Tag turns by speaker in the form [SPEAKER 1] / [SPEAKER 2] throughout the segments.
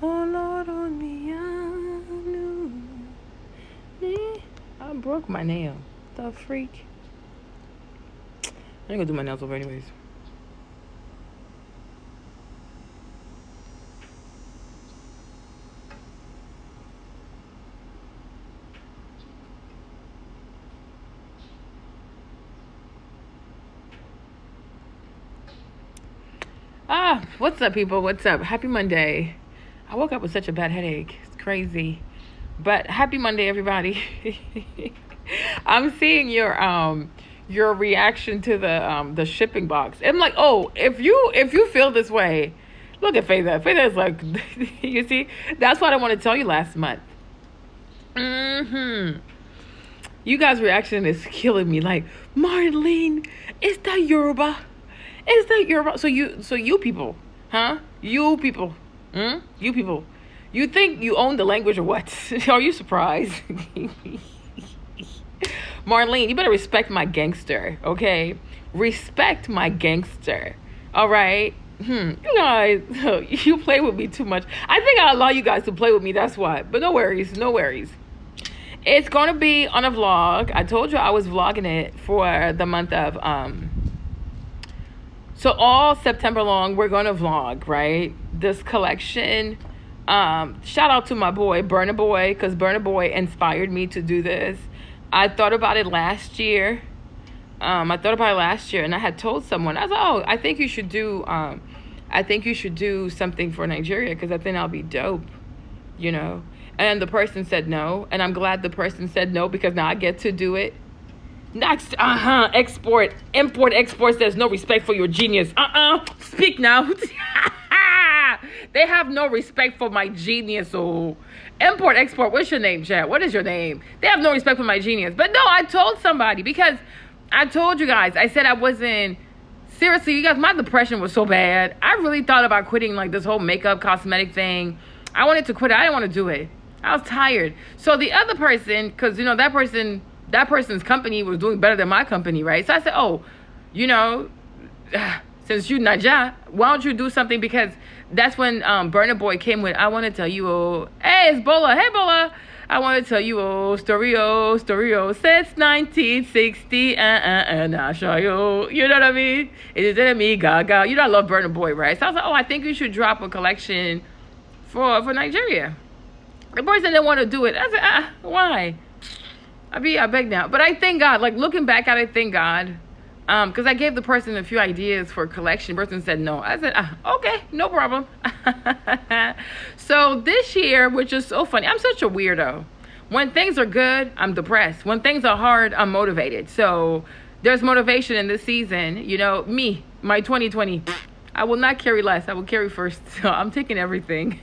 [SPEAKER 1] Oh Lord, only I broke my nail. The freak. I ain't gonna do my nails over anyways. What's up, people? What's up? Happy Monday. I woke up with such a bad headache. It's crazy. But happy Monday, everybody. I'm seeing your reaction to the shipping box. I'm like, oh, if you feel this way, look at Faitha. Faitha is like, you see, that's what I want to tell you last month. Hmm. You guys' reaction is killing me. Like, Marlene, is that Yoruba? Is that Yoruba? So you people, huh? You people, you people, you think you own the language or what? Are you surprised? Marlene, you better respect my gangster, okay? Respect my gangster, all right? You guys, you play with me too much. I think I allow you guys to play with me. That's why. But no worries, no worries. It's gonna be on a vlog. I told you I was vlogging it for the month of So all September long, we're gonna vlog, right? This collection. Shout out to my boy Burna Boy, because Burna Boy inspired me to do this. I thought about it last year. And I had told someone, I was like, oh, I think you should do something for Nigeria because I think I'll be dope, you know. And the person said no, and I'm glad the person said no because now I get to do it. Next, import, exports. There's no respect for your genius. Speak now. They have no respect for my genius. Oh, import, export. What's your name, Chad? What is your name? They have no respect for my genius. But no, I told somebody because I told you guys. I said I wasn't. Seriously, you guys, my depression was so bad. I really thought about quitting like this whole makeup cosmetic thing. I wanted to quit it. I didn't want to do it. I was tired. So the other person, because you know that person's company was doing better than my company, right? So I said, oh, you know, since you Naja, why don't you do something? Because that's when Burna Boy came with, I want to tell you, oh, hey, it's Bola. Hey, Bola. I want to tell you, story, since 1960, and I'll show you. You know what I mean? It is me, Gaga. You know I love Burna Boy, right? So I was like, oh, I think you should drop a collection for Nigeria. The person didn't want to do it. I said, why? I beg now. But I thank God. Like, looking back at it, thank God. Because I gave the person a few ideas for a collection. The person said no. I said, okay, no problem. So this year, which is so funny, I'm such a weirdo. When things are good, I'm depressed. When things are hard, I'm motivated. So there's motivation in this season. You know, me, my 2020. I will not carry less. I will carry first. So I'm taking everything.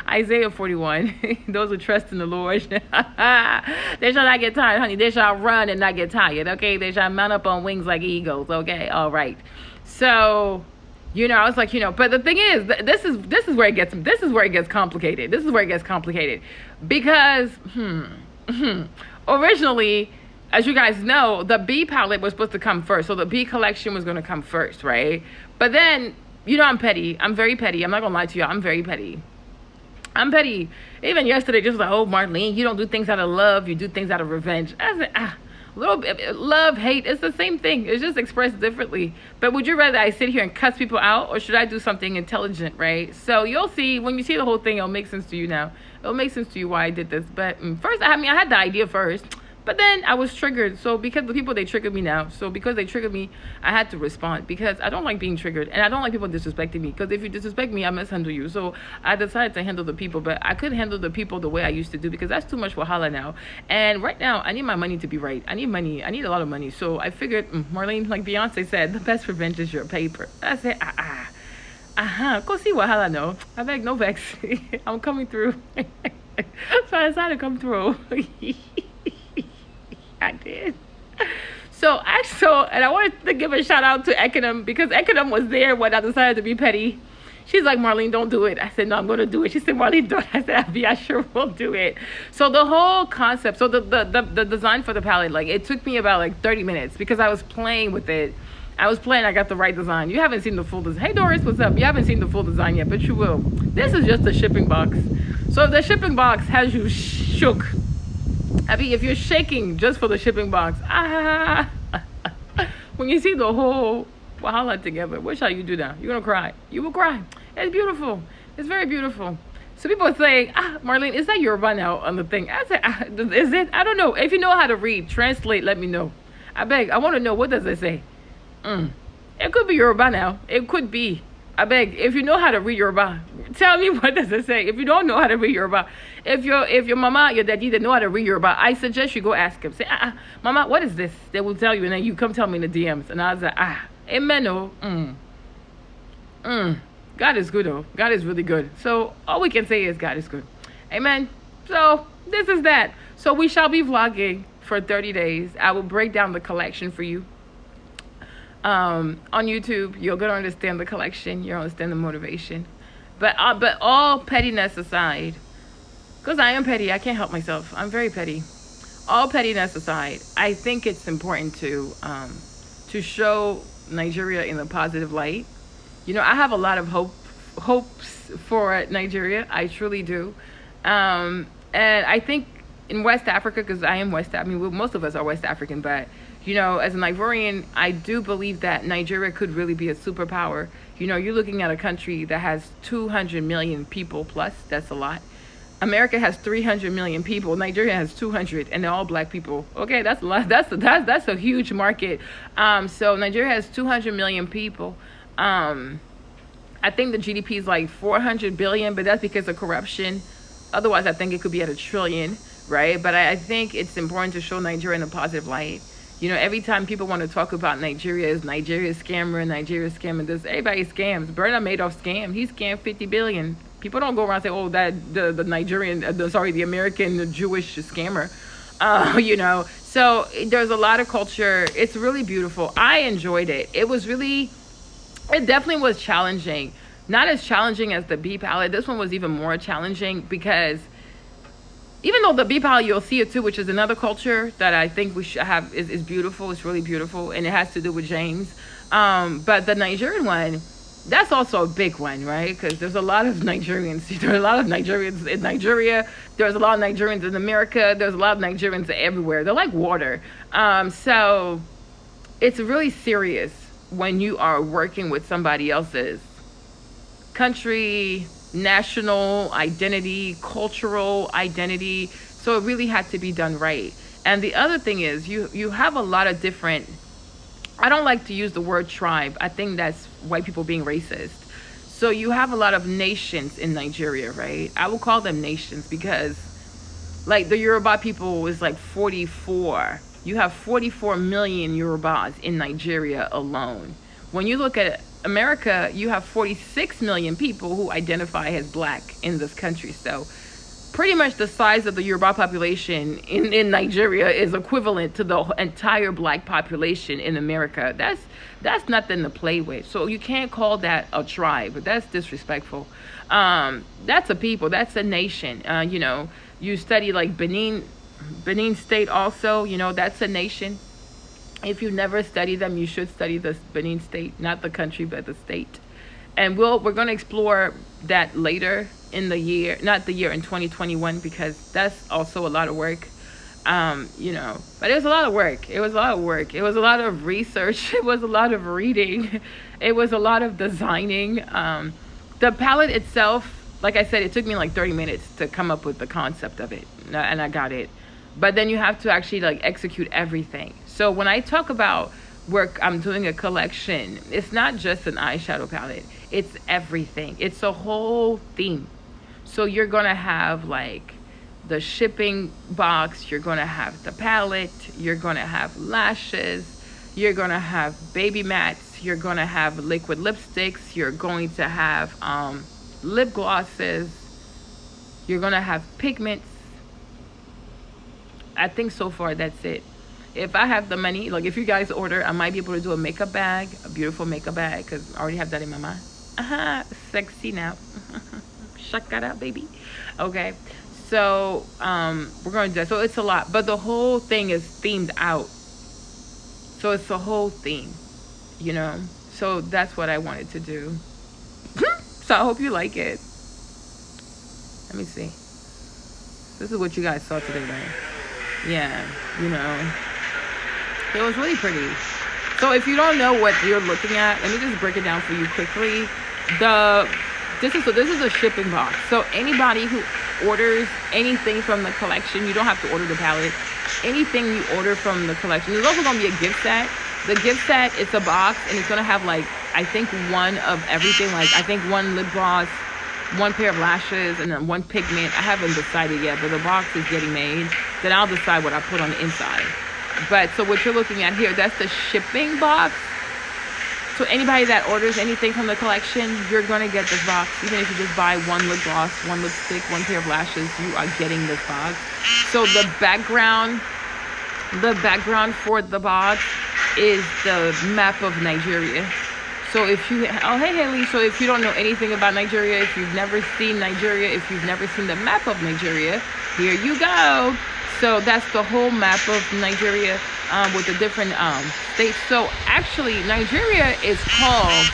[SPEAKER 1] Isaiah 41. Those who trust in the Lord. They shall not get tired, honey. They shall run and not get tired. Okay. They shall mount up on wings like eagles. Okay. All right. So, you know, I was like, you know, but the thing is, this is where it gets complicated. This is where it gets complicated because, originally, as you guys know, the B palette was supposed to come first. So the B collection was going to come first, right? But then, you know, I'm petty. I'm very petty. I'm not going to lie to you. I'm very petty. I'm petty. Even yesterday, just like, oh, Marlene, you don't do things out of love. You do things out of revenge. I said, a little bit, love, hate, it's the same thing. It's just expressed differently. But would you rather I sit here and cuss people out, or should I do something intelligent, right? So you'll see, when you see the whole thing, it'll make sense to you now. It'll make sense to you why I did this. But first, I had the idea first. But then I was triggered. So because the people, they triggered me now. So because they triggered me, I had to respond. Because I don't like being triggered. And I don't like people disrespecting me. Because if you disrespect me, I mishandle you. So I decided to handle the people. But I couldn't handle the people the way I used to do. Because that's too much wahala now. And right now, I need my money to be right. I need money. I need a lot of money. So I figured, Marlene, like Beyonce said, the best revenge is your paper. I said, go see wahala, no. I beg, no vex. I'm coming through. So I decided to come through. I did. And I wanted to give a shout out to Econom because Econom was there when I decided to be petty. She's like, Marlene, don't do it. I said, no, I'm going to do it. She said, Marlene, don't. I said, Abby, I sure will do it. So the whole concept, so the design for the palette, like, it took me about like 30 minutes because I was playing with it. I was playing. I got the right design. You haven't seen the full design. Hey Doris, what's up? You haven't seen the full design yet, but you will. This is just the shipping box. So if the shipping box has you shook, I mean, if you're shaking just for the shipping box, when you see the whole wahala together, what shall you do now? You're gonna cry. You will cry. It's beautiful. It's very beautiful. So people are saying, Marlene, is that Yoruba now on the thing? I said, is it? I don't know. If you know how to read, translate, let me know. I beg. I want to know, what does it say? It could be Yoruba now. It could be. I beg. If you know how to read Yoruba, tell me, what does it say. If you don't know how to read Yoruba, if your mama, your daddy, they know how to read Yoruba, I suggest you go ask him. Say, mama, what is this? They will tell you, and then you come tell me in the DMs. And I was like, amen. God is good, though. God is really good. So all we can say is God is good. Amen. So this is that. So we shall be vlogging for 30 days. I will break down the collection for you. On YouTube, you're gonna understand the collection. You'll understand the motivation. But all pettiness aside, because I am petty, I can't help myself. I'm very petty. All pettiness aside, I think it's important to show Nigeria in a positive light. You know, I have a lot of hopes for Nigeria. I truly do. And I think in West Africa, because I am most of us are West African, but, you know, as an Ivorian, I do believe that Nigeria could really be a superpower. You know, you're looking at a country that has 200 million people plus. That's a lot. America has 300 million people. Nigeria has 200, and they're all black people. Okay, that's a lot. That's a huge market. So Nigeria has 200 million people. I think the GDP is like 400 billion, but that's because of corruption. Otherwise, I think it could be at $1 trillion, right? But I think it's important to show Nigeria in a positive light. You know, every time people want to talk about Nigeria scammer, this, everybody scams. Bernard Madoff scammed. He scammed 50 billion. People don't go around and say, oh, that the American Jewish scammer. You know, so there's a lot of culture. It's really beautiful. I enjoyed it. It definitely was challenging. Not as challenging as the bee palette. This one was even more challenging because even though the bee palette, you'll see it too, which is another culture that I think we should have, is beautiful. It's really beautiful, and it has to do with James. But the Nigerian one, that's also a big one, right? Because there's a lot of Nigerians. There are a lot of Nigerians in Nigeria. There's a lot of Nigerians in America. There's a lot of Nigerians everywhere. They're like water. So it's really serious when you are working with somebody else's country, national identity, cultural identity. So it really had to be done right. And the other thing is you have a lot of different, I don't like to use the word tribe. I think that's white people being racist. So you have a lot of nations in Nigeria, right? I will call them nations because like the Yoruba people is like 44. You have 44 million Yorubas in Nigeria alone. When you look at America, you have 46 million people who identify as black in this country. So pretty much the size of the Yoruba population in Nigeria is equivalent to the entire black population in America. That's nothing to play with. So you can't call that a tribe. That's disrespectful. That's a people. That's a nation. You know, you study like Benin State also. You know, that's a nation. If you never study them, you should study the Benin State, not the country, but the state. And we're going to explore that later in the year, not the year in 2021, because that's also a lot of work. You know, but it was a lot of work. It was a lot of work. It was a lot of research. It was a lot of reading. It was a lot of designing. The palette itself, like I said, it took me like 30 minutes to come up with the concept of it, and I got it. But then you have to actually like execute everything. So when I talk about work, I'm doing a collection. It's not just an eyeshadow palette. It's everything. It's a whole theme. So you're going to have like the shipping box. You're going to have the palette. You're going to have lashes. You're going to have baby mats. You're going to have liquid lipsticks. You're going to have lip glosses. You're going to have pigments. I think so far that's it. If I have the money, like if you guys order, I might be able to do a makeup bag, a beautiful makeup bag, because I already have that in my mind. Sexy now. Shakara, baby. Okay. So we're going to do that. So it's a lot. But the whole thing is themed out. So it's the whole theme. you know. So that's what I wanted to do. So I hope you like it. Let me see. This is what you guys saw today, right? Yeah, you know. It was really pretty. So if you don't know what you're looking at, let me just break it down for you quickly. This is a shipping box. So anybody who orders anything from the collection, you don't have to order the palette. Anything you order from the collection, there's also going to be a gift set. The gift set, it's a box, and it's going to have, like, I think one of everything. Like, I think one lip gloss, one pair of lashes, and then one pigment. I haven't decided yet, but the box is getting made. Then I'll decide what I put on the inside. But so what you're looking at here, that's the shipping box. So anybody that orders anything from the collection, you're going to get this box. Even if you just buy one lip gloss, one lipstick, one pair of lashes, you are getting this box. So the background for the box is the map of Nigeria. So if you, oh, hey, Haley. So if you don't know anything about Nigeria, if you've never seen Nigeria, if you've never seen the map of Nigeria, here you go. So that's the whole map of Nigeria with the different states. So actually, Nigeria is called,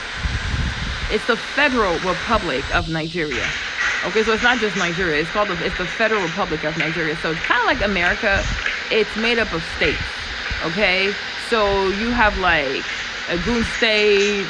[SPEAKER 1] it's the Federal Republic of Nigeria. Okay, so it's not just Nigeria. It's called, it's the Federal Republic of Nigeria. So it's kind of like America. It's made up of states. Okay, so you have like Ogun State.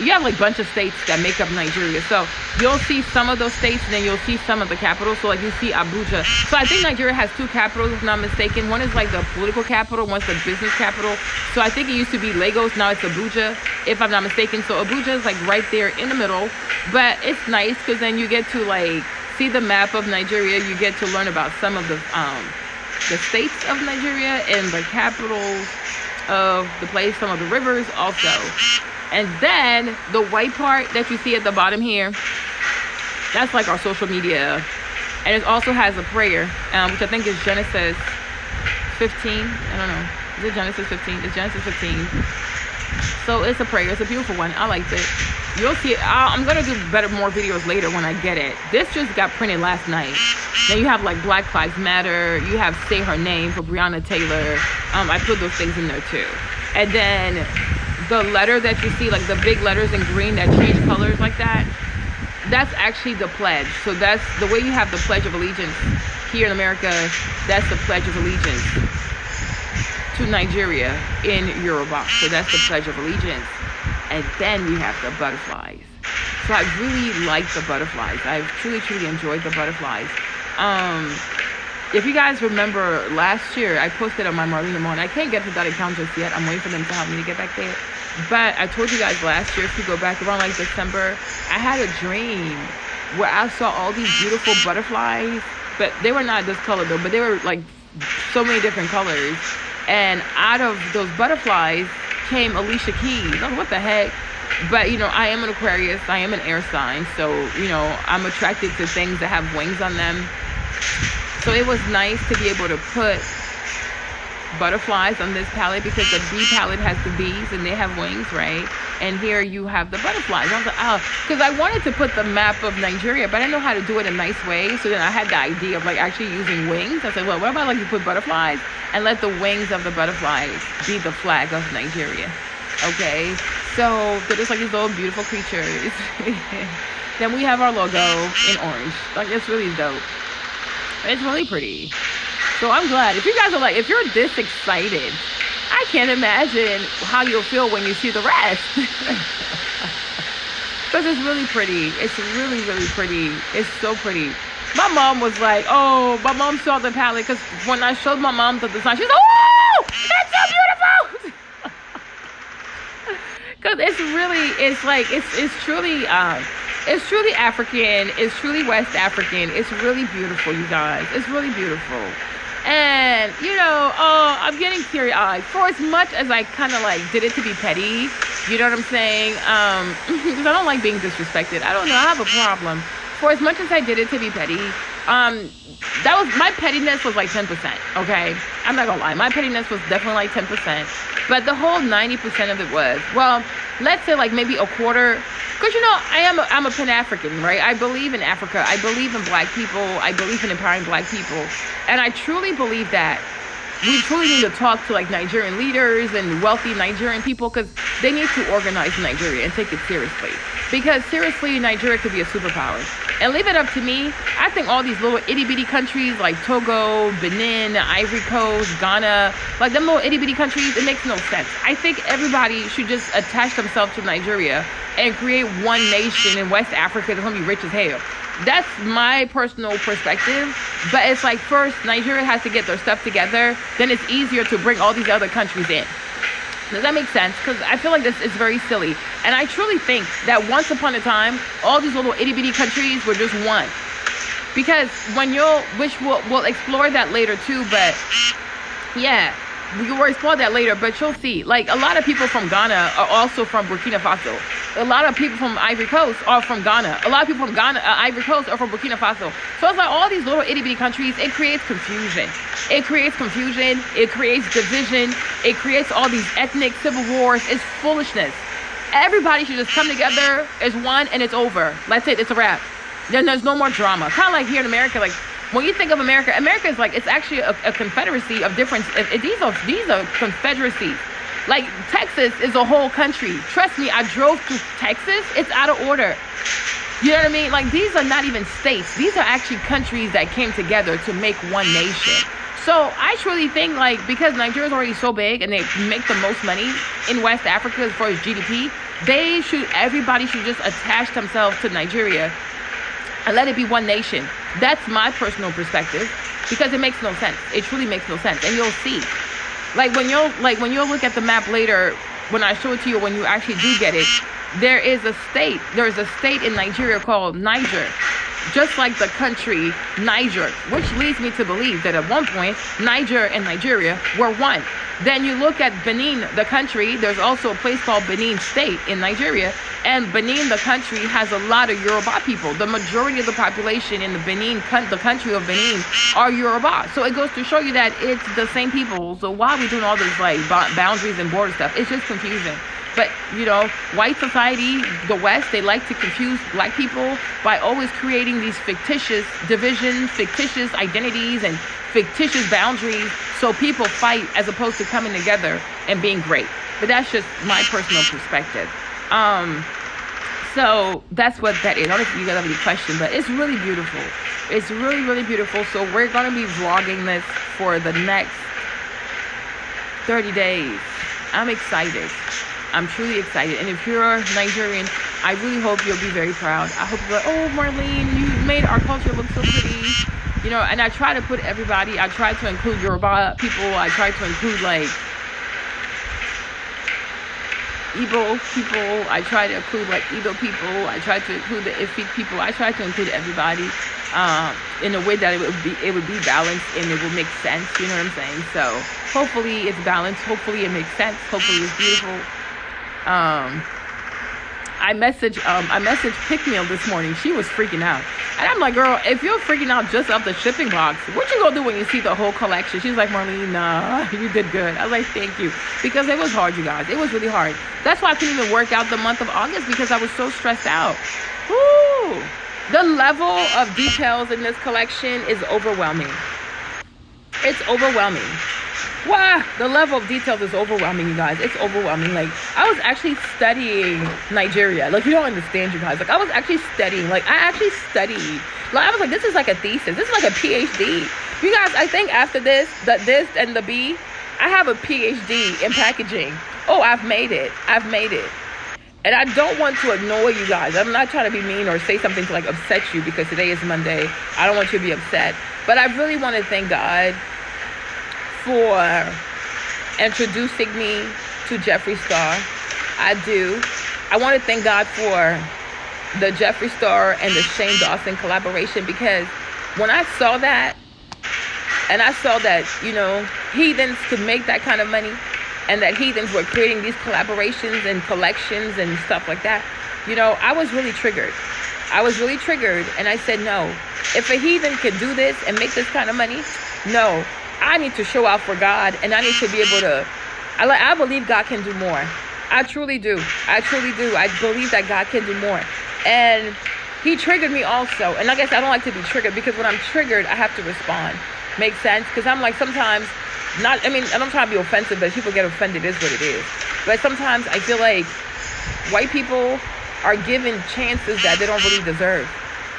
[SPEAKER 1] You have like a bunch of states that make up Nigeria. So you'll see some of those states, and then you'll see some of the capitals. So like you see Abuja. So I think Nigeria has two capitals, if I'm not mistaken. One is like the political capital, one's the business capital. So I think it used to be Lagos, now it's Abuja, if I'm not mistaken. So Abuja is like right there in the middle. But it's nice because then you get to like see the map of Nigeria. You get to learn about some of the states of Nigeria and the capitals of the place, some of the rivers also. And then the white part that you see at the bottom here, that's like our social media. And it also has a prayer, which I think is Genesis 15. I don't know. Is it Genesis 15? It's Genesis 15. So it's a prayer. It's a beautiful one. I liked it. You'll see it. I'm going to do more videos later when I get it. This just got printed last night. Then you have like Black Lives Matter. You have Say Her Name for Breonna Taylor. I put those things in there too. And then the letter that you see, like the big letters in green that change colors like that, that's actually the pledge. So that's the way you have the Pledge of Allegiance here in America. That's the Pledge of Allegiance to Nigeria in Yoruba. So that's the Pledge of Allegiance. And then we have the butterflies. So I really like the butterflies. I've truly enjoyed the butterflies. If you guys remember last year, I posted on my Marlena Mon. I can't get to that account just yet. I'm waiting for them to help me to get back there. But I told you guys last year, if you go back around like December, I had a dream where I saw all these beautiful butterflies. But they were not this color though, but they were like so many different colors. And out of those butterflies came Alicia Keys. Oh, what the heck? But, you know, I am an Aquarius. I am an air sign. So, you know, I'm attracted to things that have wings on them. So it was nice to be able to put butterflies on this palette because the bee palette has the bees and they have wings, right? And here you have the butterflies. I was like, oh, because I wanted to put the map of Nigeria, but I didn't know how to do it a nice way. So then I had the idea of like actually using wings. I said, well, what about like you put butterflies and let the wings of the butterflies be the flag of Nigeria? Okay, so they're just like these little beautiful creatures. Then we have our logo in orange. Like, it's really dope. It's really pretty. So I'm glad. If you guys are like, if you're this excited, I can't imagine how you'll feel when you see the rest. Because it's really pretty. It's really pretty. It's so pretty. My mom was like, oh, my mom saw the palette because when I showed my mom the design, she's like, oh, that's so beautiful. Because it's truly African. It's truly West African. It's really beautiful, you guys. It's really beautiful. And, you know, oh, I'm getting teary-eyed. For as much as I kind of like did it to be petty, you know what I'm saying? Because I don't like being disrespected. I don't know. I have a problem. For as much as I did it to be petty, that was, my pettiness was like 10%, okay? I'm not gonna lie. My pettiness was definitely like 10%. But the whole 90% of it was, well, let's say like maybe a quarter. Because, you know, I'm a Pan-African, right? I believe in Africa. I believe in black people. I believe in empowering black people. And I truly believe that we truly need to talk to like Nigerian leaders and wealthy Nigerian people, because they need to organize Nigeria and take it seriously. Because seriously, Nigeria could be a superpower. And leave it up to me, I think all these little itty bitty countries like Togo, Benin, Ivory Coast, Ghana, like them little itty bitty countries, it makes no sense. I think everybody should just attach themselves to Nigeria and create one nation in West Africa that's gonna be rich as hell. That's my personal perspective. But it's like, first, Nigeria has to get their stuff together. Then it's easier to bring all these other countries in. Does that make sense? Because I feel like this is very silly. And I truly think that once upon a time, all these little itty bitty countries were just one. Because which we'll explore that later too, but yeah, we will explore that later, but you'll see. Like, a lot of people from Ghana are also from Burkina Faso. A lot of people from Ivory Coast are from Ghana. A lot of people from Ivory Coast are from Burkina Faso. So it's like all these little itty bitty countries, it creates confusion. It creates confusion. It creates division. It creates all these ethnic civil wars. It's foolishness. Everybody should just come together as one, and it's over. That's it. It's a wrap. Then there's no more drama. Kind of like here in America, like, when you think of America, America is like, it's actually a confederacy of different, these are confederacies. Like, Texas is a whole country. Trust me, I drove through Texas. It's out of order. You know what I mean? Like, these are not even states. These are actually countries that came together to make one nation. So I truly think, like, because Nigeria is already so big and they make the most money in West Africa as far as GDP, everybody should just attach themselves to Nigeria and let it be one nation. That's my personal perspective, because it makes no sense. It truly makes no sense. And you'll see. Like, when you'll look at the map later, when I show it to you, when you actually do get it, there's a state in Nigeria called Niger. Just like the country Niger, which leads me to believe that at one point, Niger and Nigeria were one. Then you look at Benin, the country, there's also a place called Benin State in Nigeria, and Benin, the country, has a lot of Yoruba people. The majority of the population in the country of Benin are Yoruba. So it goes to show you that it's the same people. So why are we doing all this, like, boundaries and border stuff? It's just confusing. But, you know, white society, the West, they like to confuse black people by always creating these fictitious divisions, fictitious identities, and fictitious boundaries, so people fight as opposed to coming together and being great. But that's just my personal perspective. So that's what that is. I don't know if you guys have any questions, but it's really beautiful. It's really, really beautiful. So we're going to be vlogging this for the next 30 days. I'm excited. I'm truly excited. And if you're Nigerian, I really hope you'll be very proud. I hope you're like, oh, Marlene, you made our culture look so pretty. You know, and I try to put everybody, I try to include Yoruba people. I try to include, like, Igbo people. I try to include, like, Edo people. I try to include the Efik people. I try to include everybody in a way that it would be balanced and it will make sense. You know what I'm saying? So hopefully it's balanced. Hopefully it makes sense. Hopefully it's beautiful. I messaged Pick Meal this morning. She was freaking out. And I'm like, girl, if you're freaking out just off the shipping box, what you gonna do when you see the whole collection? She's like, Marlene, nah, you did good. I was like, thank you. Because it was hard, you guys. It was really hard. That's why I couldn't even work out the month of August, because I was so stressed out. Woo! The level of details in this collection is overwhelming. It's overwhelming. Wow, the level of details is overwhelming, you guys. It's overwhelming. Like, I was actually studying Nigeria. Like, you don't understand, you guys. Like, I was actually studying. Like, I actually studied. Like, I was like, this is like a thesis. This is like a PhD. You guys, I think after this and the B, I have a PhD in packaging. Oh, I've made it. I've made it. And I don't want to annoy you guys. I'm not trying to be mean or say something to, like, upset you, because today is Monday. I don't want you to be upset. But I really want to thank God for introducing me to Jeffree Star. I do. I want to thank God for the Jeffree Star and the Shane Dawson collaboration, because when I saw that, and I saw that, you know, heathens could make that kind of money, and that heathens were creating these collaborations and collections and stuff like that, you know, I was really triggered. I was really triggered, and I said, no, if a heathen can do this and make this kind of money, no, I need to show out for God, and I need to be able to, I believe God can do more. I truly do. I truly do. I believe that God can do more. And he triggered me also. And like I said, I don't like to be triggered, because when I'm triggered, I have to respond. Makes sense? Because I'm like, sometimes not, I mean, I don't try to be offensive, but if people get offended, it is what it is. But sometimes I feel like white people are given chances that they don't really deserve.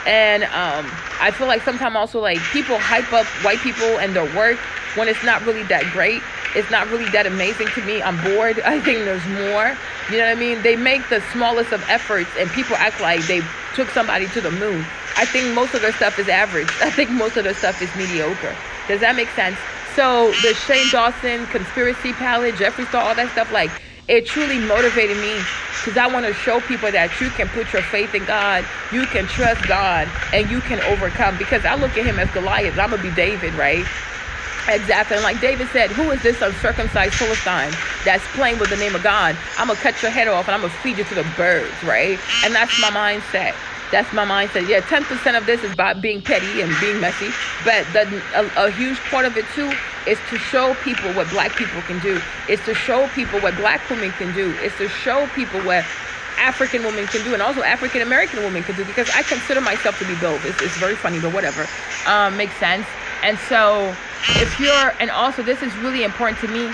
[SPEAKER 1] And I feel like sometimes also like people hype up white people and their work when it's not really that great. It's not really that amazing to me. I'm bored. I think there's more. You know what I mean? They make the smallest of efforts and people act like they took somebody to the moon. I think most of their stuff is average. I think most of their stuff is mediocre. Does that make sense? So the Shane Dawson, Conspiracy Palette, Jeffree Star, all that stuff, like, it truly motivated me because I want to show people that you can put your faith in God, you can trust God, and you can overcome. Because I look at him as Goliath. I'm going to be David, right? Exactly. And like David said, who is this uncircumcised Philistine that's playing with the name of God? I'm going to cut your head off and I'm going to feed you to the birds, right? And that's my mindset. That's my mindset. Yeah, 10% of this is by being petty and being messy. But a huge part of it, too, is to show people what black people can do. It's to show people what black women can do. It's to show people what African women can do, and also African American women can do, because I consider myself to be both. It's very funny, but whatever. Makes sense. And so if you're, and also this is really important to me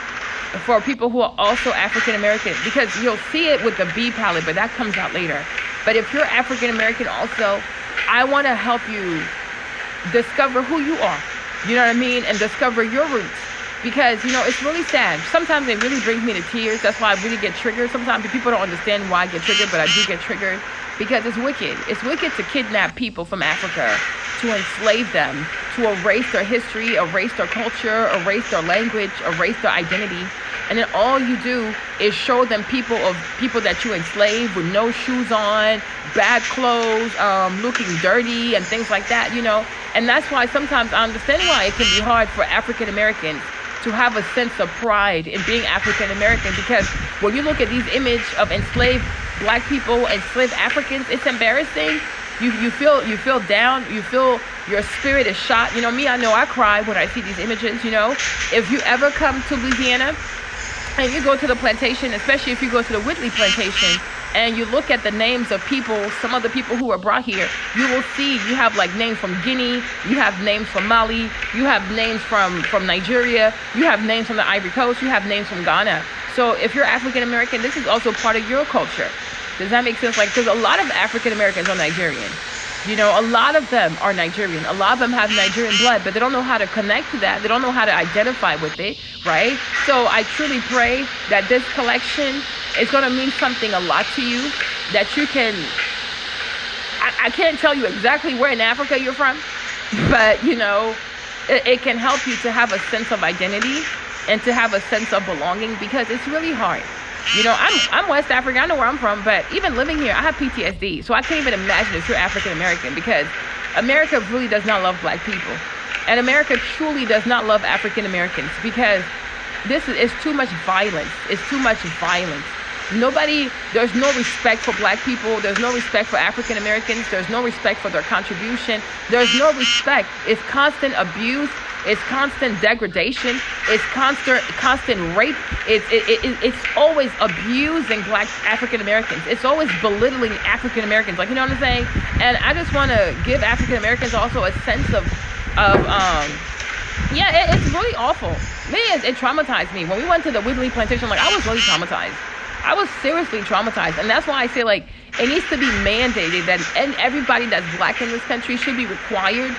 [SPEAKER 1] for people who are also African American, because you'll see it with the B palette, but that comes out later. But if you're African American also, I want to help you discover who you are, you know what I mean? And discover your roots. Because, you know, it's really sad. Sometimes it really brings me to tears. That's why I really get triggered. Sometimes people don't understand why I get triggered, but I do get triggered because it's wicked. It's wicked to kidnap people from Africa, to enslave them, to erase their history, erase their culture, erase their language, erase their identity. And then all you do is show them people that you enslaved with no shoes on, bad clothes, looking dirty and things like that, you know. And that's why sometimes I understand why it can be hard for African Americans to have a sense of pride in being African American, because when you look at these images of enslaved black people, enslaved Africans, it's embarrassing. You feel down, you feel your spirit is shot. You know me, I know I cry when I see these images, you know. If you ever come to Louisiana and you go to the plantation, especially if you go to the Whitley plantation, and you look at the names of people, some of the people who were brought here, you will see you have like names from Guinea, you have names from Mali, you have names from Nigeria, you have names from the Ivory Coast, you have names from Ghana. So if you're African American, this is also part of your culture. Does that make sense? Like, because a lot of African Americans are Nigerian. You know, a lot of them are Nigerian. A lot of them have Nigerian blood, but they don't know how to connect to that. They don't know how to identify with it, right? So I truly pray that this collection is going to mean something a lot to you, that you can, I can't tell you exactly where in Africa you're from, but, you know, it can help you to have a sense of identity and to have a sense of belonging, because it's really hard. You know, I'm West African. I know where I'm from, but even living here, I have PTSD. So I can't even imagine if you're African American, because America really does not love black people. And America truly does not love African Americans, because it's too much violence. It's too much violence. There's no respect for black people. There's no respect for African Americans. There's no respect for their contribution. There's no respect. It's constant abuse. It's constant degradation. It's constant rape. It's always abusing black African Americans. It's always belittling African Americans. Like, you know what I'm saying? And I just want to give African Americans also a sense of it's really awful. It traumatized me. When we went to the Whitley plantation, like, I was really traumatized. I was seriously traumatized. And that's why I say, like, it needs to be mandated that everybody that's black in this country should be required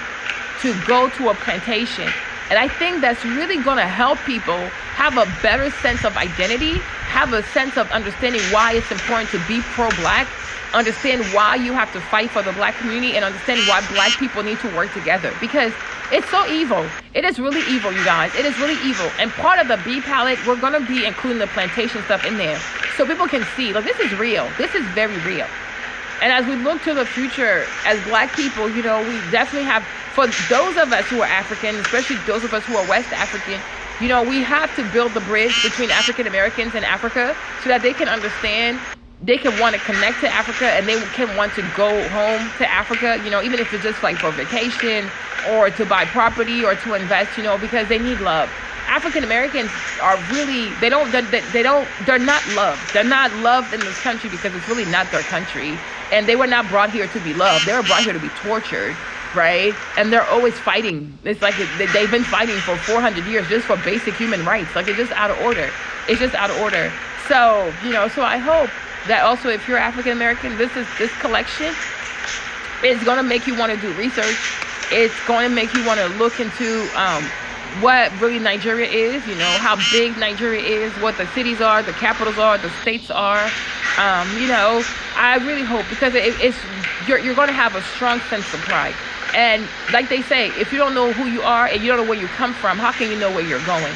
[SPEAKER 1] to go to a plantation. And I think that's really going to help people have a better sense of identity, have a sense of understanding why it's important to be pro-black, understand why you have to fight for the black community, and understand why black people need to work together. Because it's so evil. It is really evil, you guys. It is really evil. And part of the B palette, we're going to be including the plantation stuff in there, so people can see, like, this is real. This is very real. And as we look to the future as black people, you know, we definitely have, for those of us who are African, especially those of us who are West African, you know, we have to build the bridge between African Americans and Africa so that they can understand, they can want to connect to Africa, and they can want to go home to Africa, you know, even if it's just like for vacation or to buy property or to invest, you know, because they need love. African Americans are really, they're not loved. They're not loved in this country because it's really not their country. And they were not brought here to be loved. They were brought here to be tortured. right? And they're always fighting. It's like they've been fighting for 400 years just for basic human rights. Like, it's just out of order. It's just out of order. So, so I hope that also, if you're African American, this collection is going to make you want to do research. It's going to make you want to look into what really Nigeria is, how big Nigeria is, what the cities are, the capitals are, the states are. I really hope, because you're going to have a strong sense of pride. And like they say, if you don't know who you are and you don't know where you come from, how can you know where you're going?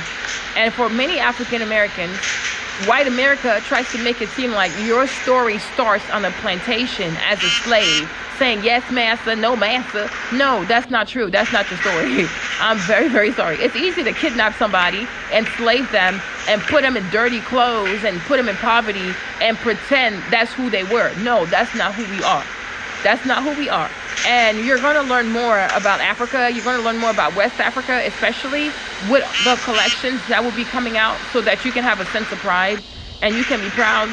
[SPEAKER 1] And for many African Americans, white America tries to make it seem like your story starts on a plantation as a slave, saying yes master, no master. No, that's not true. That's not your story. I'm very, very sorry. It's easy to kidnap somebody, enslave them, and put them in dirty clothes and put them in poverty and pretend that's who they were. No, that's not who we are. That's not who we are. And you're going to learn more about Africa. You're going to learn more about West Africa, especially with the collections that will be coming out, so that you can have a sense of pride and you can be proud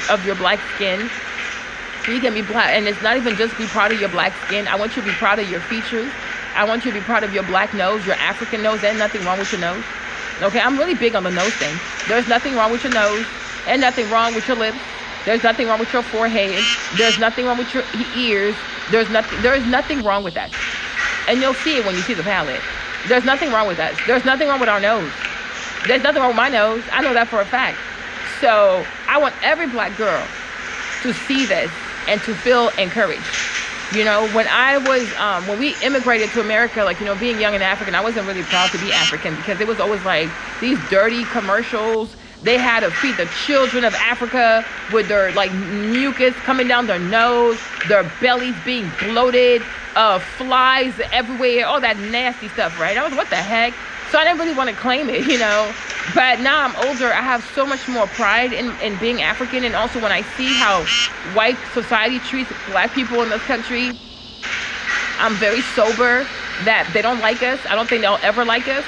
[SPEAKER 1] of your black skin. You can be black, and it's not even just be proud of your black skin. I want you to be proud of your features. I want you to be proud of your black nose, your African nose. There's nothing wrong with your nose. Okay, I'm really big on the nose thing. There's nothing wrong with your nose, and nothing wrong with your lips. There's nothing wrong with your forehead. There's nothing wrong with your ears. There is nothing wrong with that. And you'll see it when you see the palette. There's nothing wrong with that. There's nothing wrong with our nose. There's nothing wrong with my nose. I know that for a fact. So I want every black girl to see this and to feel encouraged. When we immigrated to America, being young and African, I wasn't really proud to be African, because it was always like these dirty commercials. They had to feed the children of Africa with their mucus coming down their nose, their bellies being bloated, flies everywhere, all that nasty stuff, right? I was, what the heck? So I didn't really want to claim it, But now I'm older, I have so much more pride in being African. And also when I see how white society treats black people in this country, I'm very sober that they don't like us. I don't think they'll ever like us.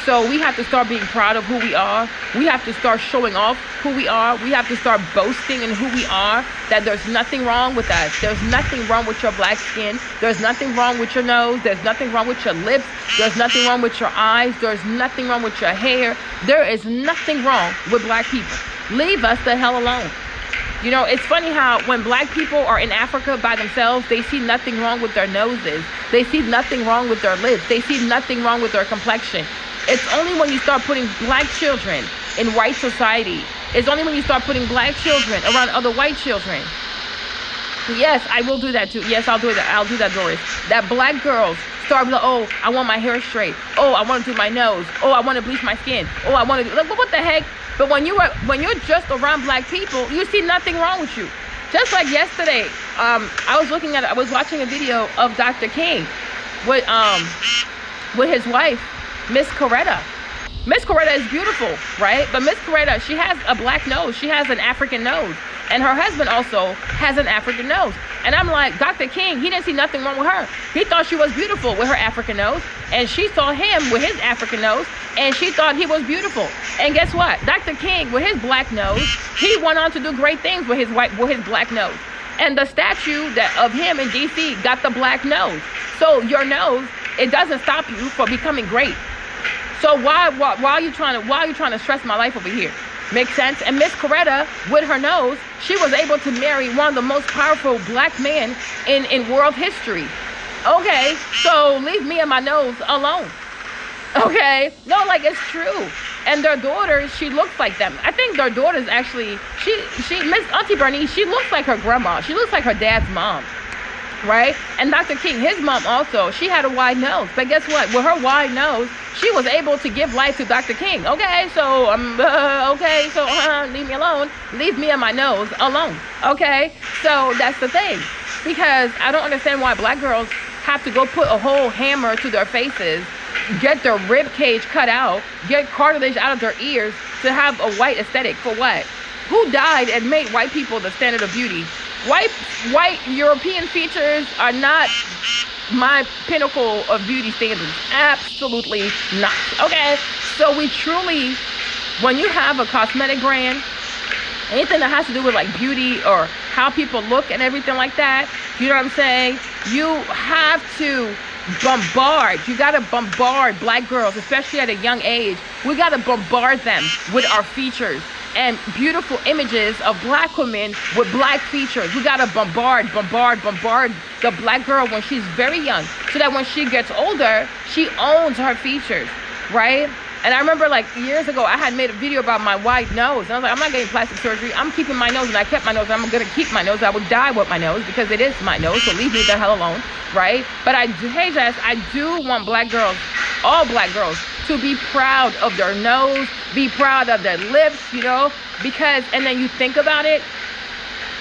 [SPEAKER 1] So we have to start being proud of who we are. We have to start showing off who we are. We have to start boasting in who we are, that there's nothing wrong with us. There's nothing wrong with your black skin. There's nothing wrong with your nose. There's nothing wrong with your lips. There's nothing wrong with your eyes. There's nothing wrong with your hair. There is nothing wrong with black people. Leave us the hell alone. It's funny how when black people are in Africa by themselves, they see nothing wrong with their noses. They see nothing wrong with their lips. They see nothing wrong with their complexion. It's only when you start putting black children in white society. It's only when you start putting black children around other white children. Yes, I will do that too. Yes, I'll do that. I'll do that, Doris. That black girls start like, oh, I want my hair straight. Oh, I want to do my nose. Oh, I want to bleach my skin. Oh, I want to do, what the heck? But when you're just around black people, you see nothing wrong with you. Just like yesterday, I was watching a video of Dr. King with his wife, Miss Coretta. Miss Coretta is beautiful, right? But Miss Coretta, she has a black nose. She has an African nose. And her husband also has an African nose. And I'm like, Dr. King, he didn't see nothing wrong with her. He thought she was beautiful with her African nose. And she saw him with his African nose. And she thought he was beautiful. And guess what? Dr. King, with his black nose, he went on to do great things with his black nose. And the statue of him in D.C. got the black nose. So your nose, it doesn't stop you from becoming great. So why are you trying to stress my life over here? Makes sense? And Miss Coretta, with her nose, she was able to marry one of the most powerful black men in world history. Okay, so leave me and my nose alone. Okay? No, it's true. And their daughter, she looks like them. I think their daughter's actually, Miss Auntie Bernice, she looks like her grandma. She looks like her dad's mom. Right? And Dr. King, his mom also, she had a wide nose. But guess what? With her wide nose, she was able to give life to Dr. King. Okay, so, leave me alone. Leave me and my nose alone. Okay? So that's the thing. Because I don't understand why black girls have to go put a whole hammer to their faces, get their rib cage cut out, get cartilage out of their ears to have a white aesthetic. For what? Who died and made white people the standard of beauty? White European features are not my pinnacle of beauty standards. Absolutely not. Okay? So we truly, when you have a cosmetic brand, anything that has to do with beauty or how people look and everything like that, you know what I'm saying? You have to bombard. You got to bombard black girls, especially at a young age. We got to bombard them with our features and beautiful images of black women with black features. We got to bombard the black girl when she's very young, so that when she gets older, she owns her features, right? And I remember like years ago, I had made a video about my wide nose. And I was like, I'm not getting plastic surgery. I'm keeping my nose, and I kept my nose. I'm going to keep my nose. I would die with my nose because it is my nose. So leave me the hell alone, right? But hey, Jess, I do want black girls, all black girls, to be proud of their nose, be proud of their lips, you know, because, and then you think about it,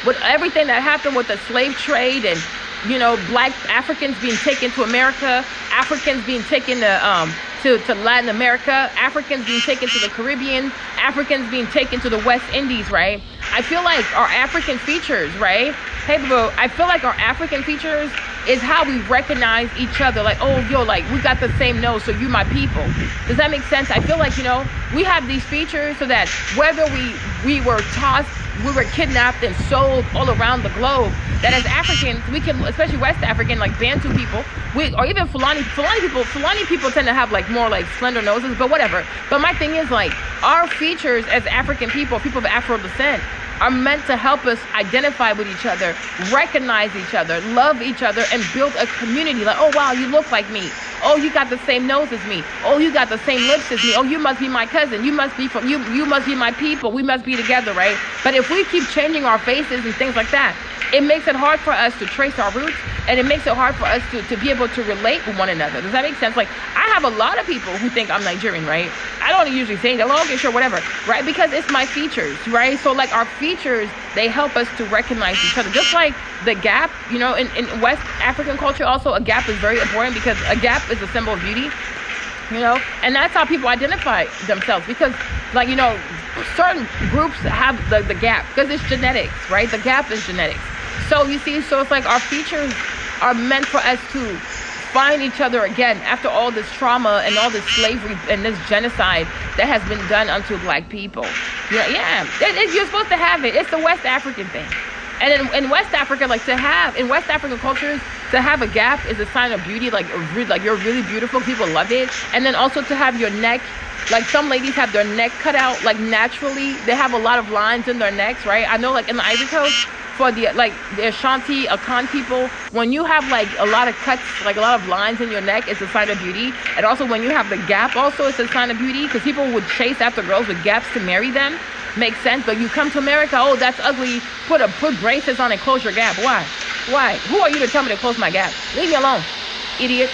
[SPEAKER 1] with everything that happened with the slave trade and, you know, black Africans being taken to America, Africans being taken to Latin America, Africans being taken to the Caribbean, Africans being taken to the West Indies, right? I feel like our African features, right? Hey, bro, I feel like our African features is how we recognize each other. Like, oh, yo, like, we got the same nose, so you my people. Does that make sense? I feel like, you know, we have these features so that whether we were tossed, we were kidnapped and sold all around the globe, that as Africans, we can, especially West African, like Bantu people, or even Fulani people tend to have like more like slender noses, but whatever. But my thing is, like, our features as African people of Afro descent, are meant to help us identify with each other, recognize each other, love each other, and build a community. Like, oh wow, you look like me. Oh, you got the same nose as me. Oh, you got the same lips as me. Oh, you must be my cousin. You must be from you must be my people. We must be together, right? But if we keep changing our faces and things like that, it makes it hard for us to trace our roots, and it makes it hard for us to be able to relate with one another. Does that make sense? Like, I have a lot of people who think I'm Nigerian, right? I don't usually say that, oh, okay, sure, whatever, right? Because it's my features, right? So like our features, they help us to recognize each other. Just like the gap, you know, in West African culture also, a gap is very important because a gap is a symbol of beauty, you know? And that's how people identify themselves, because like, you know, certain groups have the gap because it's genetics, right? The gap is genetics. So you see, so it's like our features are meant for us to find each other again after all this trauma and all this slavery and this genocide that has been done unto black people. Yeah, you're supposed to have it. It's the West African thing. And in West Africa, like in West African cultures, to have a gap is a sign of beauty, like you're really beautiful, people love it. And then also to have your neck, like some ladies have their neck cut out, like naturally, they have a lot of lines in their necks, right? I know like in the Ivory Coast, for the Ashanti, Akan people, when you have like a lot of cuts, like a lot of lines in your neck, it's a sign of beauty. And also when you have the gap, also it's a sign of beauty, because people would chase after girls with gaps to marry them. Makes sense. But you come to America, oh, that's ugly. Put braces on and close your gap. Why? Who are you to tell me to close my gap? Leave me alone, idiot.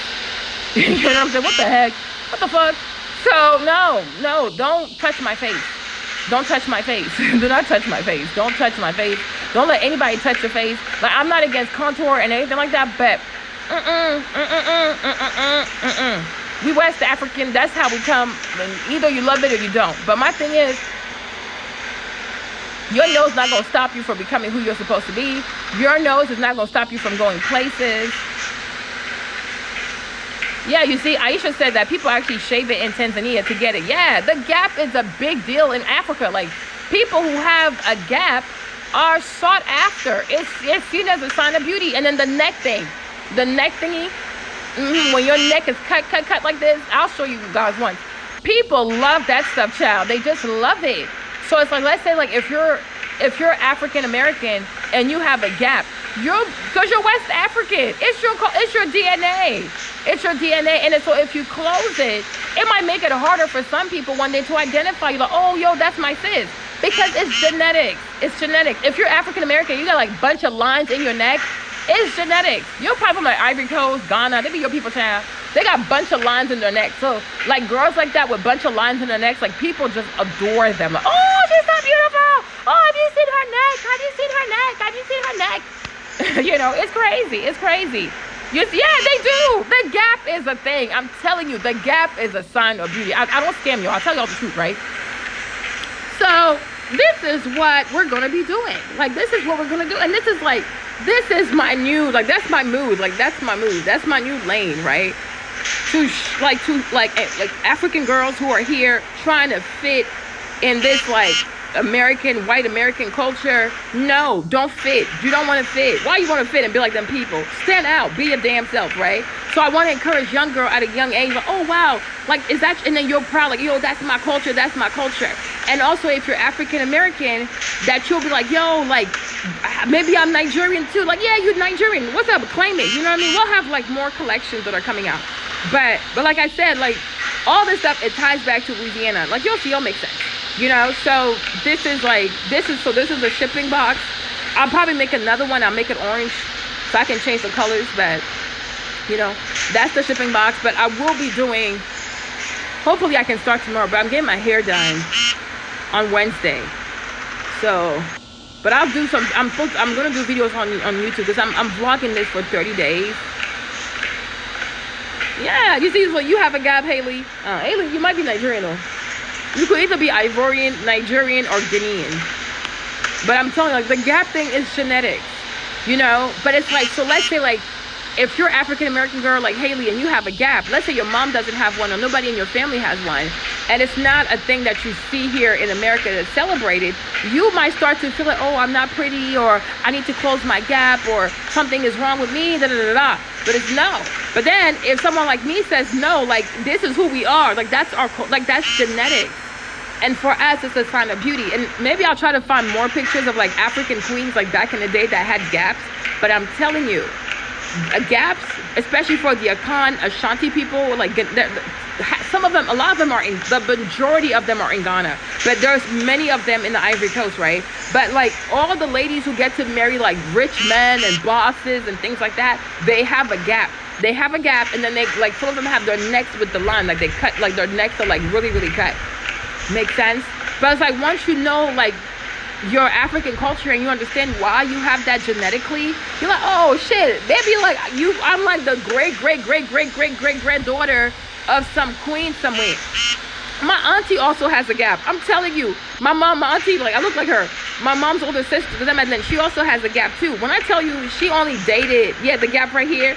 [SPEAKER 1] You know what I'm saying? What the heck? What the fuck? So no, don't touch my face. Don't touch my face. Do not touch my face. Don't touch my face. Don't let anybody touch your face. Like, I'm not against contour and anything like that, but we West African, that's how we come. Either you love it or you don't. But my thing is, your nose not gonna stop you from becoming who you're supposed to be. Your nose is not gonna stop you from going places. Yeah, you see, Aisha said that people actually shave it in Tanzania to get it. Yeah, the gap is a big deal in Africa. Like, people who have a gap are sought after. It's seen as a sign of beauty. And then the neck thing, the neck thingy, when your neck is cut like this, I'll show you guys once. People love that stuff, child. They just love it. So it's like, let's say, like, if you're African American and you have a gap, because you're West African, it's your DNA. It's your DNA. And so if you close it, it might make it harder for some people one day to identify you, like, oh, yo, that's my sis. Because it's genetics. It's genetics. If you're African American, you got like a bunch of lines in your neck, it's genetics. You're probably from like Ivory Coast, Ghana, they be your people, child. They got a bunch of lines in their neck. So like girls like that with a bunch of lines in their necks, like people just adore them. Like, oh, she's so beautiful. Oh, have you seen her neck? Have you seen her neck? Have you seen her neck? You know, it's crazy. It's crazy. Yeah, they do. The gap is a thing. I'm telling you, the gap is a sign of beauty. I don't scam you. I'll tell y'all the truth, right? So this is what we're going to be doing. Like, this is what we're going to do. And this is my new, like, that's my mood. Like, that's my mood. That's my new lane, right? To African girls who are here trying to fit in this, like, white American culture. No, don't fit. You don't want to fit. Why you want to fit and be like them people? Stand out. Be your damn self, right? So I want to encourage young girl at a young age, like, oh wow, like is that, and then you're proud, like, yo, that's my culture, that's my culture. And also if you're African American, that you'll be like, yo, like maybe I'm Nigerian too. Like, yeah, you're Nigerian. What's up? Claim it. You know what I mean? We'll have like more collections that are coming out. But like I said, like all this stuff, it ties back to Louisiana. Like you'll see, it'll make sense. You know, so this is the shipping box. I'll probably make another one. I'll make it orange so I can change the colors, but you know, that's the shipping box. But I will be doing, hopefully I can start tomorrow, but I'm getting my hair done on Wednesday. So, but I'll do some, I'm going to do videos on YouTube because I'm vlogging this for 30 days. Yeah, you see, you have a gap, Haley. Haley, you might be Nigerian though. You could either be Ivorian, Nigerian, or Guinean. But I'm telling you, like, the gap thing is genetics, you know? But it's like, so let's say, like, if you're African-American girl like Haley and you have a gap, let's say your mom doesn't have one or nobody in your family has one, and it's not a thing that you see here in America that's celebrated, you might start to feel like, oh, I'm not pretty, or I need to close my gap, or something is wrong with me, da-da-da-da. But it's no. But then if someone like me says no, like, this is who we are, like, that's our, like, that's genetics. And for us, it's a sign of beauty. And maybe I'll try to find more pictures of like African queens like back in the day that had gaps. But I'm telling you, gaps, especially for the Akan, Ashanti people, like some of them, a lot of them are in, the majority of them are in Ghana. But there's many of them in the Ivory Coast, right? But like all the ladies who get to marry like rich men and bosses and things like that, they have a gap. They have a gap, and then they, like, some of them have their necks with the line, like they cut, like their necks are like really, really cut. Makes sense? But it's like once you know like your African culture and you understand why you have that genetically, you're like, oh shit, maybe like you, I'm like the great granddaughter of some queen somewhere. My auntie also has a gap. I'm telling you, my auntie, like I look like her. My mom's older sister, she also has a gap too. When I tell you she only dated, yeah, the gap right here,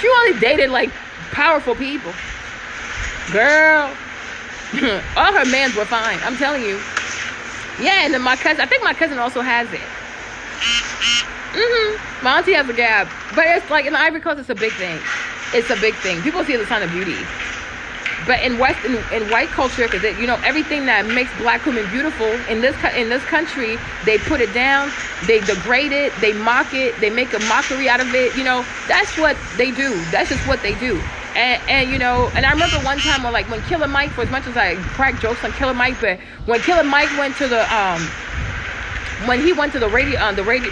[SPEAKER 1] she only dated like powerful people. Girl. All her mans were fine, I'm telling you. Yeah, and then my cousin, I think my cousin also has it. My auntie has a gap. But it's like in the Ivory Coast, it's a big thing. It's a big thing. People see it as a sign of beauty. But in white culture, because you know, everything that makes black women beautiful in this country, they put it down, they degrade it, they mock it, they make a mockery out of it. You know, that's what they do. That's just what they do. And you know, and I remember one time when Killer Mike, for as much as I crack jokes on Killer Mike, but when Killer Mike went to the when he went to the radio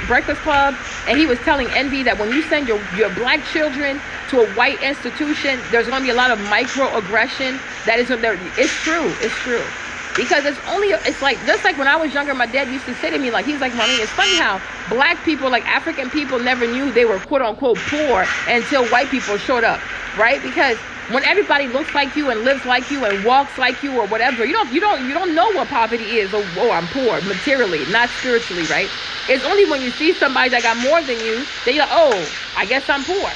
[SPEAKER 1] Breakfast Club, and he was telling Envy that when you send your black children to a white institution, there's going to be a lot of microaggression. That is, it's true. Because it's like, just like when I was younger, my dad used to say to me, like, he's like, Marlene, it's funny how black people, like African people, never knew they were quote unquote poor until white people showed up, right? Because when everybody looks like you and lives like you and walks like you or whatever, you don't know what poverty is. Or, oh, I'm poor materially, not spiritually, right? It's only when you see somebody that got more than you that you're like, oh, I guess I'm poor,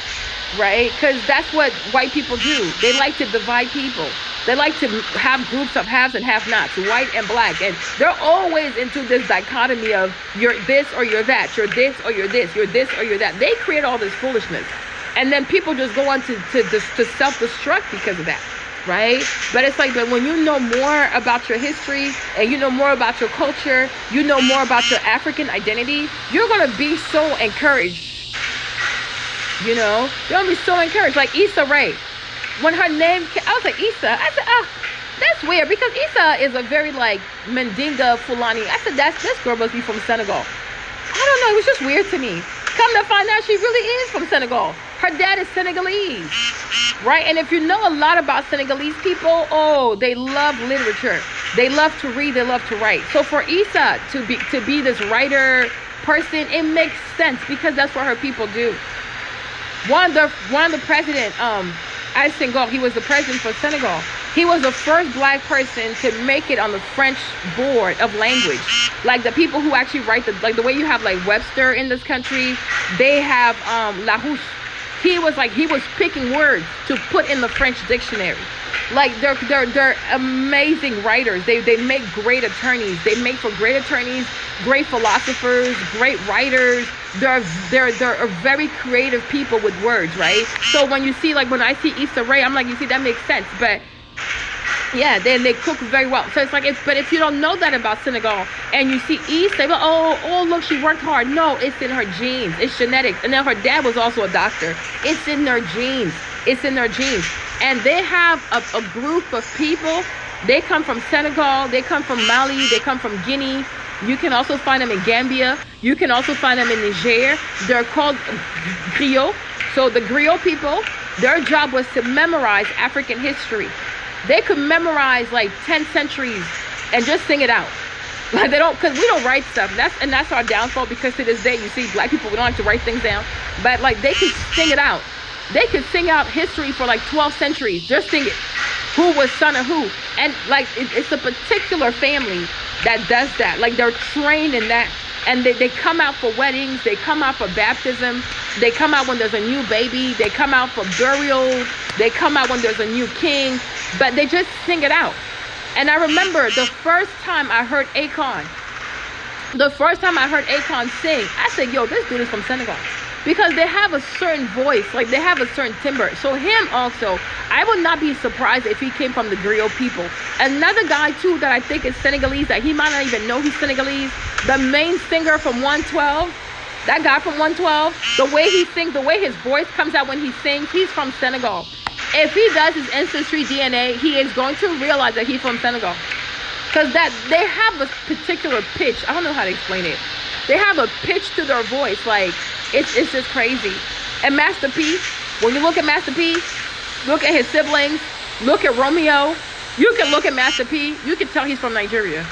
[SPEAKER 1] right? Because that's what white people do. They like to divide people. They like to have groups of haves and have-nots, white and black. And they're always into this dichotomy of you're this or you're that. You're this or you're this. You're this or you're that. They create all this foolishness. And then people just go on to self-destruct because of that, right? But it's like, but when you know more about your history and you know more about your culture, you know more about your African identity, you're going to be so encouraged. You know? You're going to be so encouraged. Like Issa Rae. When her name came, I was like, Issa. I said, that's weird, because Issa is a very like Mandinga Fulani. I said, this girl must be from Senegal. I don't know, it was just weird to me. Come to find out, she really is from Senegal. Her dad is Senegalese, right? And if you know a lot about Senegalese people, oh, they love literature. They love to read, they love to write. So for Issa to be this writer person, it makes sense because that's what her people do. One of the president, Senghor, he was the president for Senegal. He was the first black person to make it on the French board of language. Like the people who actually write the way you have like Webster in this country, they have Larousse. He was picking words to put in the French dictionary. Like they're amazing writers. They make great attorneys. They make for great attorneys, great philosophers, great writers. They're very creative people with words, right? So when you see, like when I see Issa Rae, I'm like, you see, that makes sense. But yeah, they cook very well. So it's like, but if you don't know that about Senegal and you see Issa, like, oh look, she worked hard. No, it's in her genes. It's genetics. And then her dad was also a doctor. It's in their genes. It's in their genes. And they have a group of people. They come from Senegal. They come from Mali. They come from Guinea. You can also find them in Gambia. You can also find them in Niger. They're called griots. So the griot people, their job was to memorize African history. They could memorize like 10 centuries and just sing it out. Like they don't, because we don't write stuff. That's our downfall, because to this day, you see black people, we don't like to write things down. But like they could sing it out. They could sing out history for like 12 centuries. Just sing it. Who was son of who? And like it's a particular family that does that. Like they're trained in that. And they come out for weddings. They come out for baptism. They come out when there's a new baby. They come out for burials. They come out when there's a new king. But they just sing it out. And I remember the first time I heard Akon sing, I said, yo, this dude is from Senegal. Because they have a certain voice, like they have a certain timbre. So him also, I would not be surprised if he came from the griot people. Another guy too that I think is Senegalese, that he might not even know he's Senegalese, the main singer from 112, that guy from 112, the way he sings, the way his voice comes out when he sings, he's from Senegal. If he does his ancestry DNA, he is going to realize that he's from Senegal. Because that they have a particular pitch. I don't know how to explain it. They have a pitch to their voice, like it's just crazy. And Master P, when you look at Master P, look at his siblings, look at Romeo, you can look at Master P, you can tell he's from Nigeria.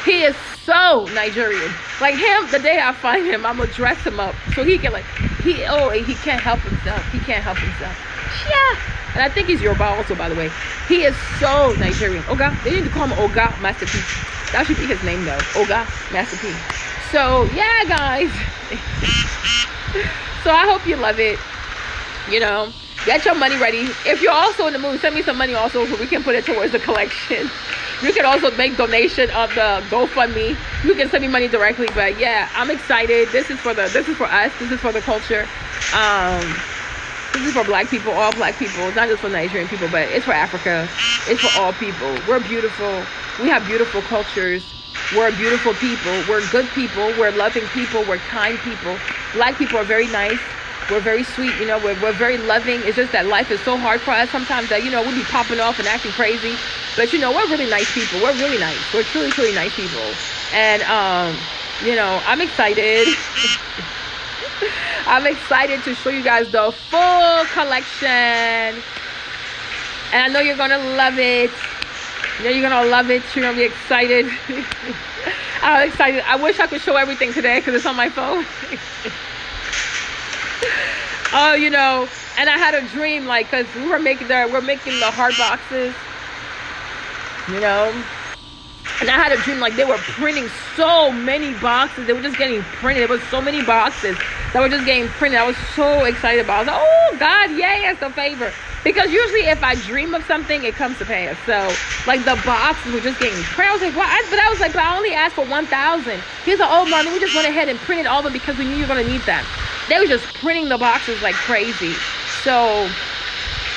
[SPEAKER 1] He is so Nigerian. Like him, the day I find him, I'm gonna dress him up so he can he can't help himself. He can't help himself. Yeah. And I think he's Yoruba also, by the way. He is so Nigerian. Oga, they need to call him Oga Master P. That should be his name though. Oga Master P. So yeah, guys. So I hope you love it. You know, get your money ready. If you're also in the mood, send me some money also so we can put it towards the collection. You can also make donation of the GoFundMe. You can send me money directly. But yeah, I'm excited. This is for us. This is for the culture. This is for black people, all black people. It's not just for Nigerian people, but it's for Africa. It's for all people. We're beautiful. We have beautiful cultures. We're beautiful people. We're good people. We're loving people. We're kind people. Black people are very nice. We're very sweet. You know, we're very loving. It's just that life is so hard for us sometimes that, you know, we'll be popping off and acting crazy. But, you know, we're really nice people. We're really nice. We're truly, truly nice people. And, you know, I'm excited. I'm excited to show you guys the full collection. And I know you're going to love it. You know you're going to love it. You're going to be excited. I'm excited. I wish I could show everything today because it's on my phone. Oh, you know, and I had a dream, like, because we're making the hard boxes, you know. And I had a dream, like, they were printing so many boxes. They were just getting printed. There was so many boxes that were just getting printed. I was so excited about it. I was like, oh, God, yay, that's the favor. Because usually if I dream of something, it comes to pass. So, like, the boxes were just getting printed. I was like, why? But I was like, but I only asked for 1,000. He's like, oh, Mommy, we just went ahead and printed all of them because we knew you were going to need them. They were just printing the boxes like crazy. So,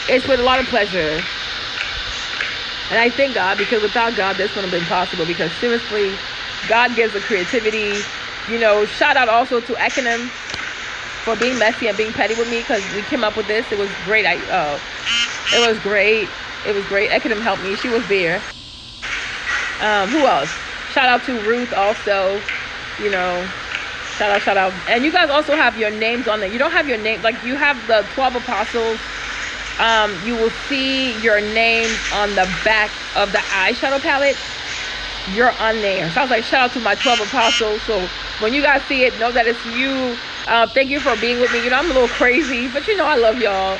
[SPEAKER 1] it's with a lot of pleasure. And I thank God, because without God, this wouldn't have been possible. Because seriously, God gives the creativity. You know, shout out also to Ekinem for being messy and being petty with me, because we came up with this. It was great. It was great. It was great. Ekinem helped me. She was there. Who else? Shout out to Ruth also. You know, shout out. And you guys also have your names on there. You don't have your name. Like, you have the 12 apostles. You will see your names on the back of the eyeshadow palette. You're on there. So I was like, shout out to my 12 apostles. So when you guys see it, know that it's you. Thank you for being with me. You know, I'm a little crazy, but you know, I love y'all.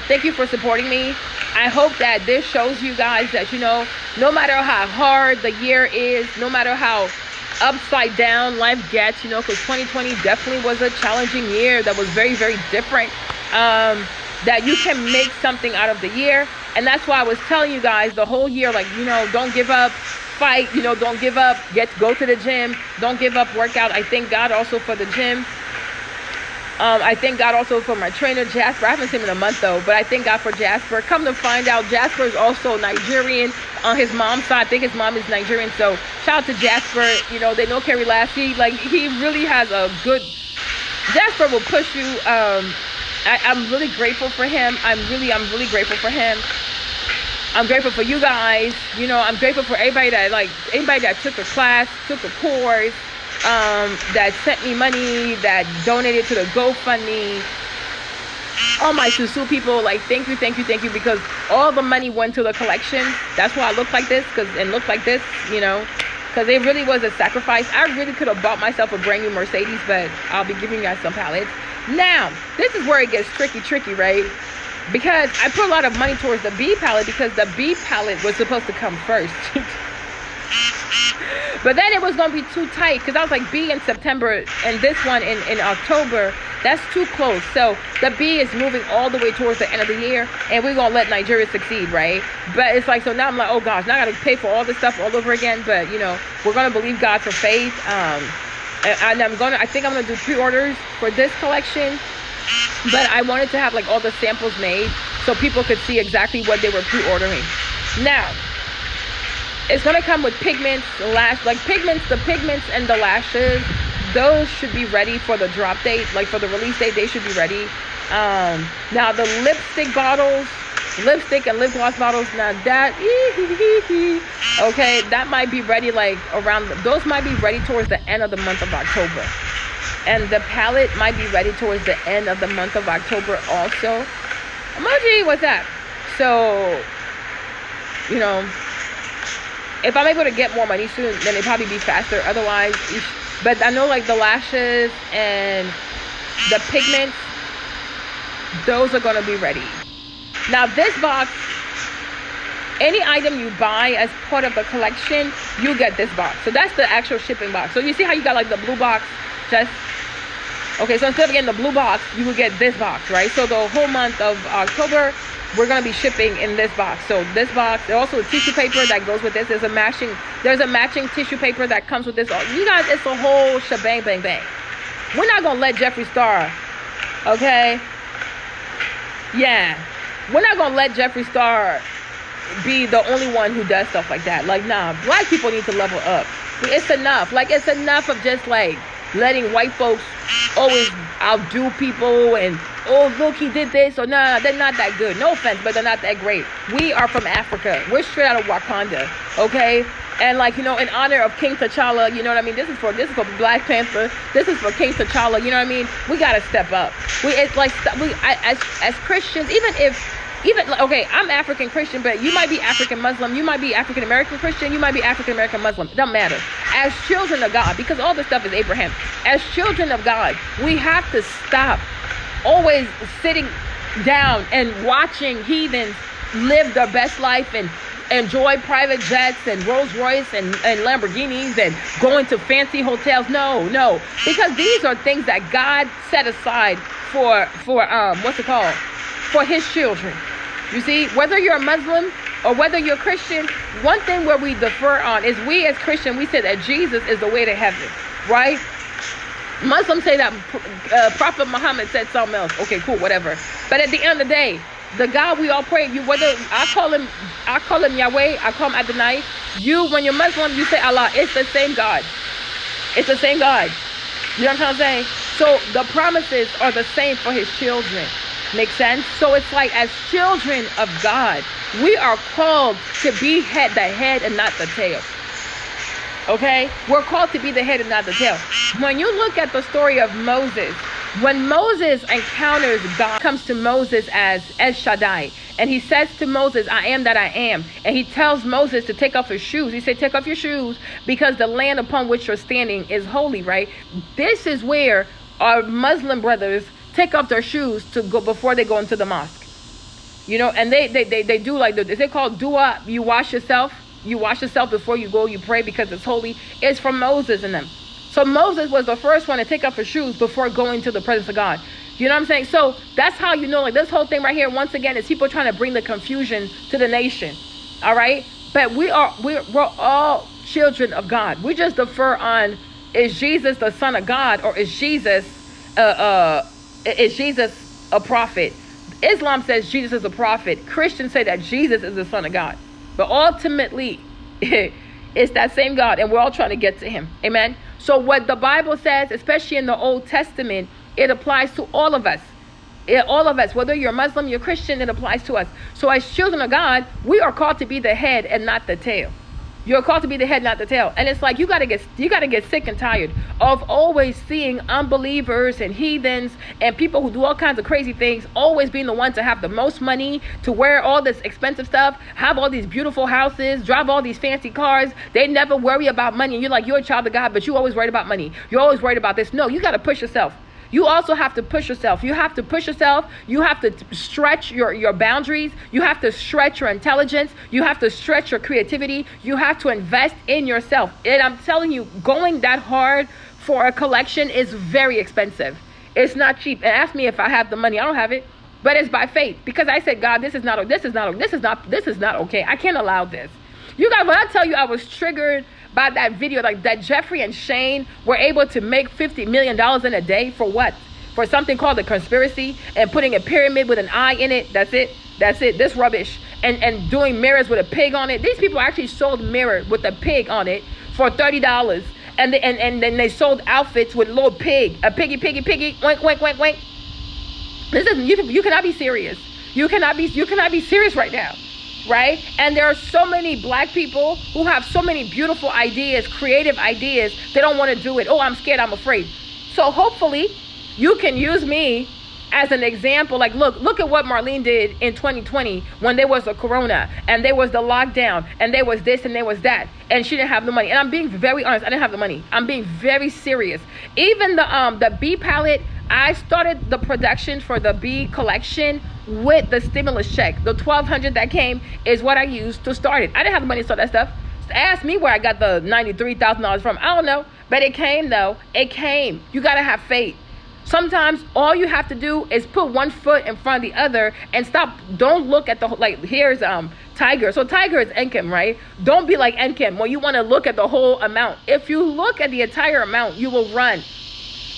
[SPEAKER 1] Thank you for supporting me. I hope that this shows you guys that, you know, no matter how hard the year is, no matter how upside down life gets, you know, because 2020 definitely was a challenging year that was very, very different. That you can make something out of the year. And that's why I was telling you guys the whole year, like, don't give up, fight, don't give up, go to the gym, don't give up, workout. I thank God also for the gym. I thank God also for my trainer, Jasper. I haven't seen him in a month, though, but I thank God for Jasper. Come to find out, Jasper is also Nigerian on his mom's side. I think his mom is Nigerian, so shout out to Jasper. They know Carrie Lassie. Like, he really has a good... Jasper will push you. I'm really grateful for him. I'm really grateful for him. I'm grateful for you guys. I'm grateful for everybody that took a class, took a course, that sent me money, that donated to the GoFundMe. All my Susu people, like, thank you, because all the money went to the collection. That's why I look like this, because it really was a sacrifice. I really could have bought myself a brand new Mercedes, but I'll be giving you guys some pallets. Now, this is where it gets tricky, right? Because I put a lot of money towards the B pallet, because the B pallet was supposed to come first. But then it was going to be too tight, because I was like, B in September and this one in October, that's too close. So the B is moving all the way towards the end of the year, and we're going to let Nigeria succeed, right? But it's like, so now I'm like, oh gosh, now I got to pay for all this stuff all over again. But, we're going to believe God for faith. And I think I'm going to do pre-orders for this collection. But I wanted to have like all the samples made so people could see exactly what they were pre-ordering. Now, it's going to come with pigments, the pigments and the lashes. Those should be ready for the drop date, like for the release date, they should be ready. Now the lipstick and lip gloss bottles, now that, okay, that might be ready like those might be ready towards the end of the month of October. And the palette might be ready towards the end of the month of October also. Emoji, what's that? So, if I'm able to get more money soon, then it'd probably be faster. Otherwise, but I know like the lashes and the pigments, those are going to be ready. Now this box, any item you buy as part of the collection, you get this box. So that's the actual shipping box. So you see how you got like the blue box? Okay, so instead of getting the blue box, you will get this box, right? So the whole month of October, we're going to be shipping in this box. So this box, there's also a tissue paper that goes with this. There's a matching tissue paper that comes with this. You guys, it's a whole shebang, bang, bang. We're not going to let Jeffree Star, okay? Yeah. We're not going to let Jeffree Star be the only one who does stuff like that. Like, nah, black people need to level up. It's enough. Like, it's enough of just, like, letting white folks always outdo people and, oh, look, he did this. So, nah, they're not that good. No offense, but they're not that great. We are from Africa. We're straight out of Wakanda, okay? And, like, in honor of King T'Challa, you know what I mean? This is for Black Panther. This is for King T'Challa, you know what I mean? We got to step up. As Christians, okay, I'm African Christian, but you might be African Muslim, you might be African American Christian, you might be African American Muslim. It doesn't matter. As children of God, because all this stuff is Abraham, as children of God, we have to stop always sitting down and watching heathens live their best life and enjoy private jets and Rolls Royce and Lamborghinis and going to fancy hotels. No, because these are things that God set aside for his children. You see, whether you're a Muslim or whether you're Christian, one thing where we differ on is we as Christians, we say that Jesus is the way to heaven, right? Muslims say that Prophet Muhammad said something else. Okay, cool, whatever. But at the end of the day, the God we all pray, whether I call him Yahweh, I call him Adonai. When you're Muslim, you say Allah. It's the same God. It's the same God. You know what I'm trying to say? So the promises are the same for his children. Make sense? So it's like, as children of God, we are called to be the head and not the tail. Okay? We're called to be the head and not the tail. When you look at the story of Moses, when Moses encounters God, comes to Moses as El Shaddai, and he says to Moses, I am that I am. And he tells Moses to take off his shoes. He said, take off your shoes because the land upon which you're standing is holy, right? This is where our Muslim brothers take off their shoes to go before they go into the mosque. And they do like this. Is it called dua? You wash yourself before you go, you pray because it's holy. It's from Moses and them. So Moses was the first one to take off his shoes before going to the presence of God. You know what I'm saying? So that's how you know, like, this whole thing right here, once again, is people trying to bring the confusion to the nation. All right? But we're all children of God. We just defer on, is Jesus the Son of God, or is Jesus a prophet? Islam says Jesus is a prophet. Christians say that Jesus is the Son of God. But ultimately, it's that same God, and we're all trying to get to him. Amen? So what the Bible says, especially in the Old Testament, it applies to all of us. All of us, whether you're Muslim, you're Christian, it applies to us. So as children of God, we are called to be the head and not the tail. You're called to be the head, not the tail. And it's like you gotta get sick and tired of always seeing unbelievers and heathens and people who do all kinds of crazy things always being the ones to have the most money, to wear all this expensive stuff, have all these beautiful houses, drive all these fancy cars. They never worry about money. And you're like, you're a child of God, but you always worried about money. You're always worried about this. No, you gotta push yourself. You also have to push yourself. You have to push yourself. You have to stretch your boundaries. You have to stretch your intelligence. You have to stretch your creativity. You have to invest in yourself. And I'm telling you, going that hard for a collection is very expensive. It's not cheap. And ask me if I have the money. I don't have it, but it's by faith, because I said, God, this is not okay. I can't allow this. You guys, when I tell you I was triggered by that video, like that Jeffrey and Shane were able to make $50 million in a day for what? For something called a conspiracy, and putting a pyramid with an eye in it. That's it. This rubbish. And doing mirrors with a pig on it. These people actually sold mirror with a pig on it for $30. And then they sold outfits with little pig. A piggy, wink, wink, wink, wink. This is, you cannot be serious. You cannot be serious right now. Right? And there are so many black people who have so many beautiful ideas, creative ideas. They don't want to do it. Oh, I'm scared, I'm afraid. So hopefully you can use me as an example. Like, look at what Marlene did in 2020 when there was a corona and there was the lockdown and there was this and there was that, and she didn't have the money. And I'm being very honest, I didn't have the money. I'm being very serious. Even the B palette, I started the production for the B collection with the stimulus check. The $1,200 that came is what I used to start it. I didn't have the money to start that stuff. Ask me where I got the $93,000 from. I don't know, but it came though. It came. You gotta have faith. Sometimes all you have to do is put one foot in front of the other and stop. Don't look at the, like, here's Tiger. So Tiger is Enkem, right? Don't be like Enkem when you want to look at the whole amount. If you look at the entire amount, you will run.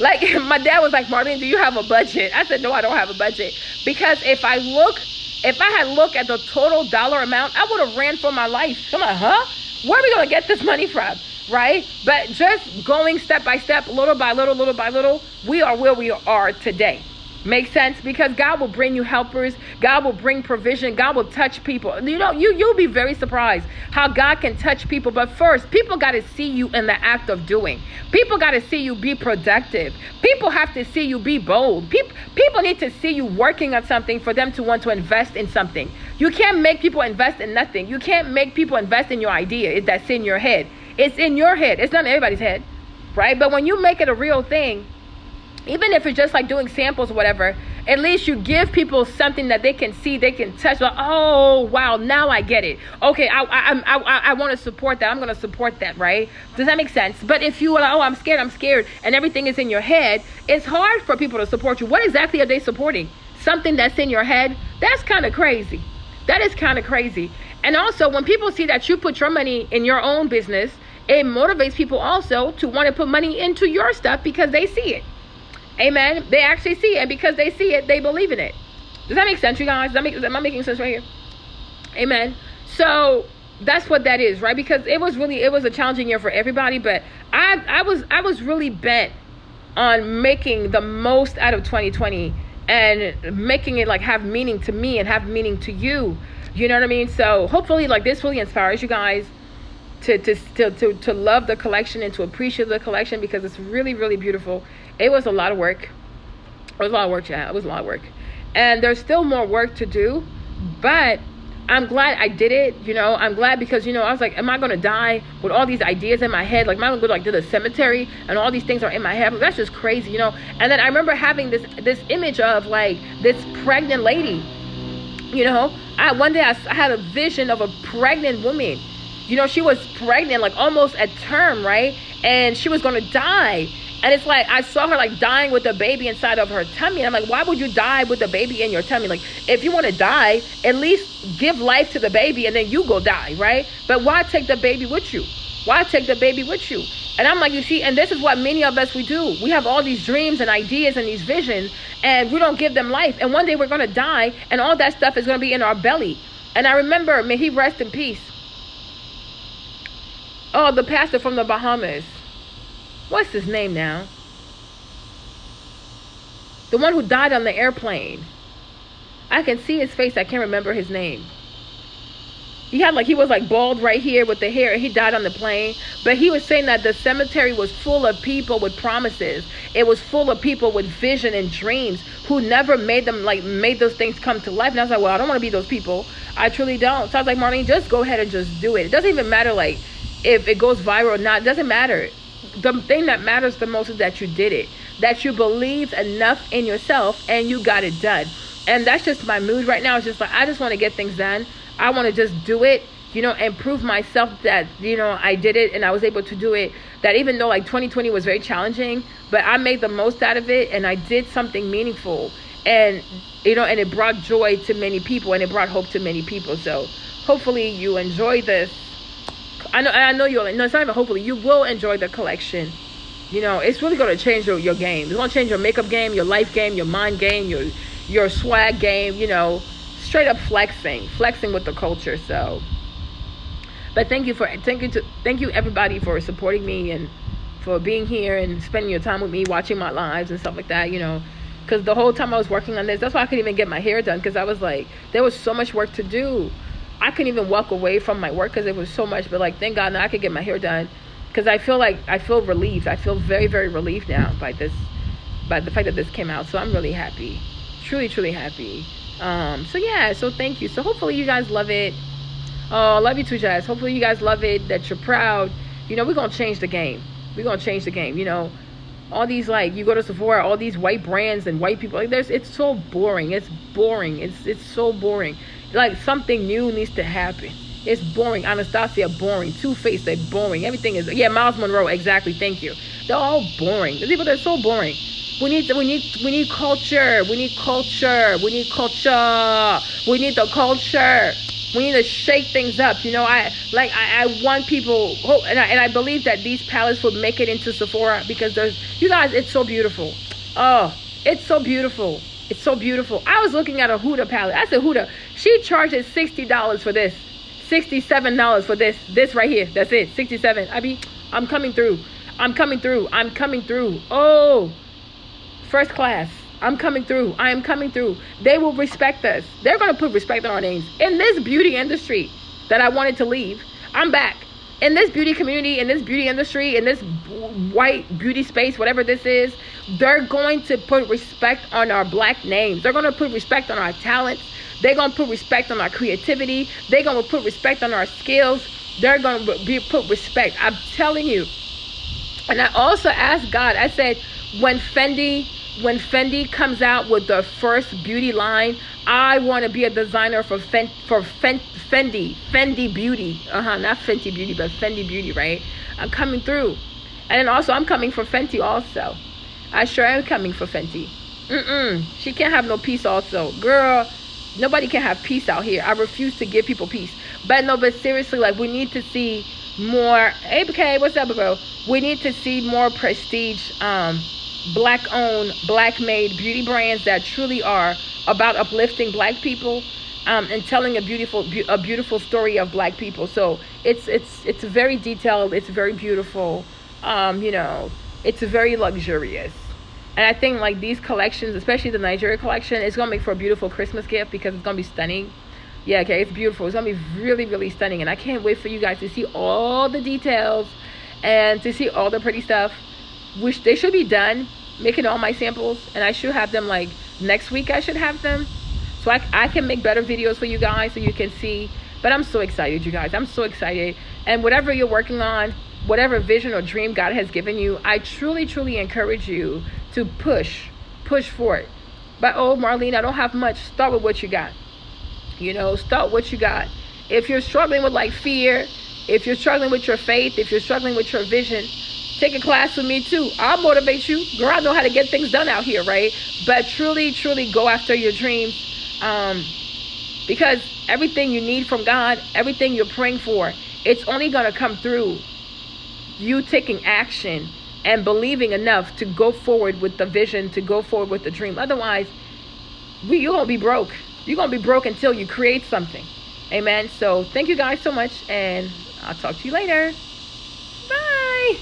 [SPEAKER 1] Like, my dad was like, Marlene, do you have a budget? I said, no, I don't have a budget. Because if I had looked at the total dollar amount, I would have ran for my life. Come on, huh? Where are we going to get this money from? Right? But just going step by step, little by little, we are where we are today. Makes sense? Because God will bring you helpers. God will bring provision. God will touch people. You know, you'll be very surprised how God can touch people. But first, people got to see you in the act of doing. People got to see you be productive. People have to see you be bold. People need to see you working on something for them to want to invest in something. You can't make people invest in nothing. You can't make people invest in your idea that's in your head. It's in your head. It's not in everybody's head, right? But when you make it a real thing, even if it's just like doing samples or whatever, at least you give people something that they can see, they can touch. Like, oh, wow, now I get it. Okay, I want to support that. I'm going to support that, right? Does that make sense? But if you are like, oh, I'm scared, and everything is in your head, it's hard for people to support you. What exactly are they supporting? Something that's in your head? That's kind of crazy. That is kind of crazy. And also, when people see that you put your money in your own business, it motivates people also to want to put money into your stuff because they see it. Amen. They actually see it, and because they see it, they believe in it. Does that make sense, you guys? Am I making sense right here? Amen. So that's what that is, right? Because it was a challenging year for everybody, but I was really bent on making the most out of 2020 and making it like have meaning to me and have meaning to you. You know what I mean? So hopefully, like, this really inspires you guys to love the collection and to appreciate the collection, because it's really, really beautiful. It was a lot of work. It was a lot of work, yeah. It was a lot of work. And there's still more work to do, but I'm glad I did it. You know, I'm glad because, you know, I was like, am I going to die with all these ideas in my head? Like, am I going to go like to the cemetery and all these things are in my head? Like, that's just crazy, you know? And then I remember having this image of like this pregnant lady, you know? One day I had a vision of a pregnant woman. You know, she was pregnant, like almost at term, right? And she was going to die. And it's like, I saw her like dying with the baby inside of her tummy. And I'm like, why would you die with the baby in your tummy? Like, if you want to die, at least give life to the baby and then you go die, right? But why take the baby with you? Why take the baby with you? And I'm like, you see, and this is what many of us, we do. We have all these dreams and ideas and these visions, and we don't give them life. And one day we're going to die, and all that stuff is going to be in our belly. And I remember, may he rest in peace. Oh, the pastor from the Bahamas. What's his name now? The one who died on the airplane. I can see his face. I can't remember his name. He was like bald right here with the hair, and he died on the plane. But he was saying that the cemetery was full of people with promises. It was full of people with vision and dreams who never made those things come to life. And I was like, well, I don't want to be those people. I truly don't. So I was like, Marlene, just go ahead and just do it. It doesn't even matter like if it goes viral or not. It doesn't matter. The thing that matters the most is that you did it, that you believed enough in yourself and you got it done. And that's just my mood right now. It's just like, I just want to get things done. I want to just do it, and prove myself that, I did it and I was able to do it. That even though like 2020 was very challenging, but I made the most out of it and I did something meaningful. And, and it brought joy to many people and it brought hope to many people. So hopefully you enjoy this. I know you'll, no, it's not even hopefully, you will enjoy the collection. It's really going to change your game. It's going to change your makeup game, your life game, your mind game, your swag game, straight up flexing with the culture. So, but thank you everybody for supporting me and for being here and spending your time with me, watching my lives and stuff like that, because the whole time I was working on this, that's why I couldn't even get my hair done, because I was like, there was so much work to do. I couldn't even walk away from my work because it was so much. But like, thank God now I could get my hair done, because I feel relieved. I feel very, very relieved now by the fact that this came out. So I'm really happy, truly, truly happy. So yeah, so thank you. So hopefully you guys love it. Oh, love you too, Jazz. Hopefully you guys love it, that you're proud. We're gonna change the game. All these, like, you go to Sephora, all these white brands and white people, like, it's so boring. It's so boring. Like, something new needs to happen. It's boring. Anastasia, boring. Too Faced, they're boring. Everything is, yeah, Miles Monroe, exactly, thank you. They're all boring. The people, they're so boring. We need culture. We need culture. We need the culture. We need to shake things up. I want people, and I believe that these palettes would make it into Sephora, because you guys, it's so beautiful. Oh, it's so beautiful. It's so beautiful. I was looking at a Huda palette. I said, Huda, she charges $60 for this, $67 for this right here. That's it, $67. I'm coming through. Oh, first class. I'm coming through. I am coming through. They will respect us. They're going to put respect on our names. In this beauty industry that I wanted to leave, I'm back. In this beauty community, in this beauty industry, in this white beauty space, whatever this is, they're going to put respect on our black names. They're going to put respect on our talents. They're going to put respect on our creativity. They're going to put respect on our skills. They're going to put respect. I'm telling you. And I also asked God, I said, when Fendi comes out with the first beauty line, I want to be a designer for Fendi Beauty. Not Fenty Beauty, but Fendi Beauty, right? I'm coming through. And then also, I'm coming for Fenty also. I sure am coming for Fenty. She can't have no peace also. Girl, nobody can have peace out here. I refuse to give people peace. But seriously, like, we need to see more. Hey, BK, what's up, bro? We need to see more prestige, black-owned, black-made beauty brands that truly are about uplifting black people, and telling a beautiful story of black people. So it's very detailed. It's very beautiful. It's very luxurious. And I think, like, these collections, especially the Nigeria collection, it's gonna make for a beautiful Christmas gift, because it's gonna be stunning. Yeah, okay, it's beautiful. It's gonna be really, really stunning, and I can't wait for you guys to see all the details and to see all the pretty stuff. Which they should be done making all my samples, and I should have them like next week. I should have them, so I can make better videos for you guys so you can see. But I'm so excited, you guys. I'm so excited. And whatever you're working on, whatever vision or dream God has given you, I truly, truly encourage you to push for it. But oh, Marlene, I don't have much. Start with what you got. Start what you got. If you're struggling with, like, fear, if you're struggling with your faith, if you're struggling with your vision, take a class with me too. I'll motivate you. Girl, I know how to get things done out here, right? But truly, truly go after your dreams. Because everything you need from God, everything you're praying for, it's only going to come through you taking action and believing enough to go forward with the vision, to go forward with the dream. Otherwise, you're going to be broke. You're going to be broke until you create something. Amen. So thank you guys so much, and I'll talk to you later. Bye.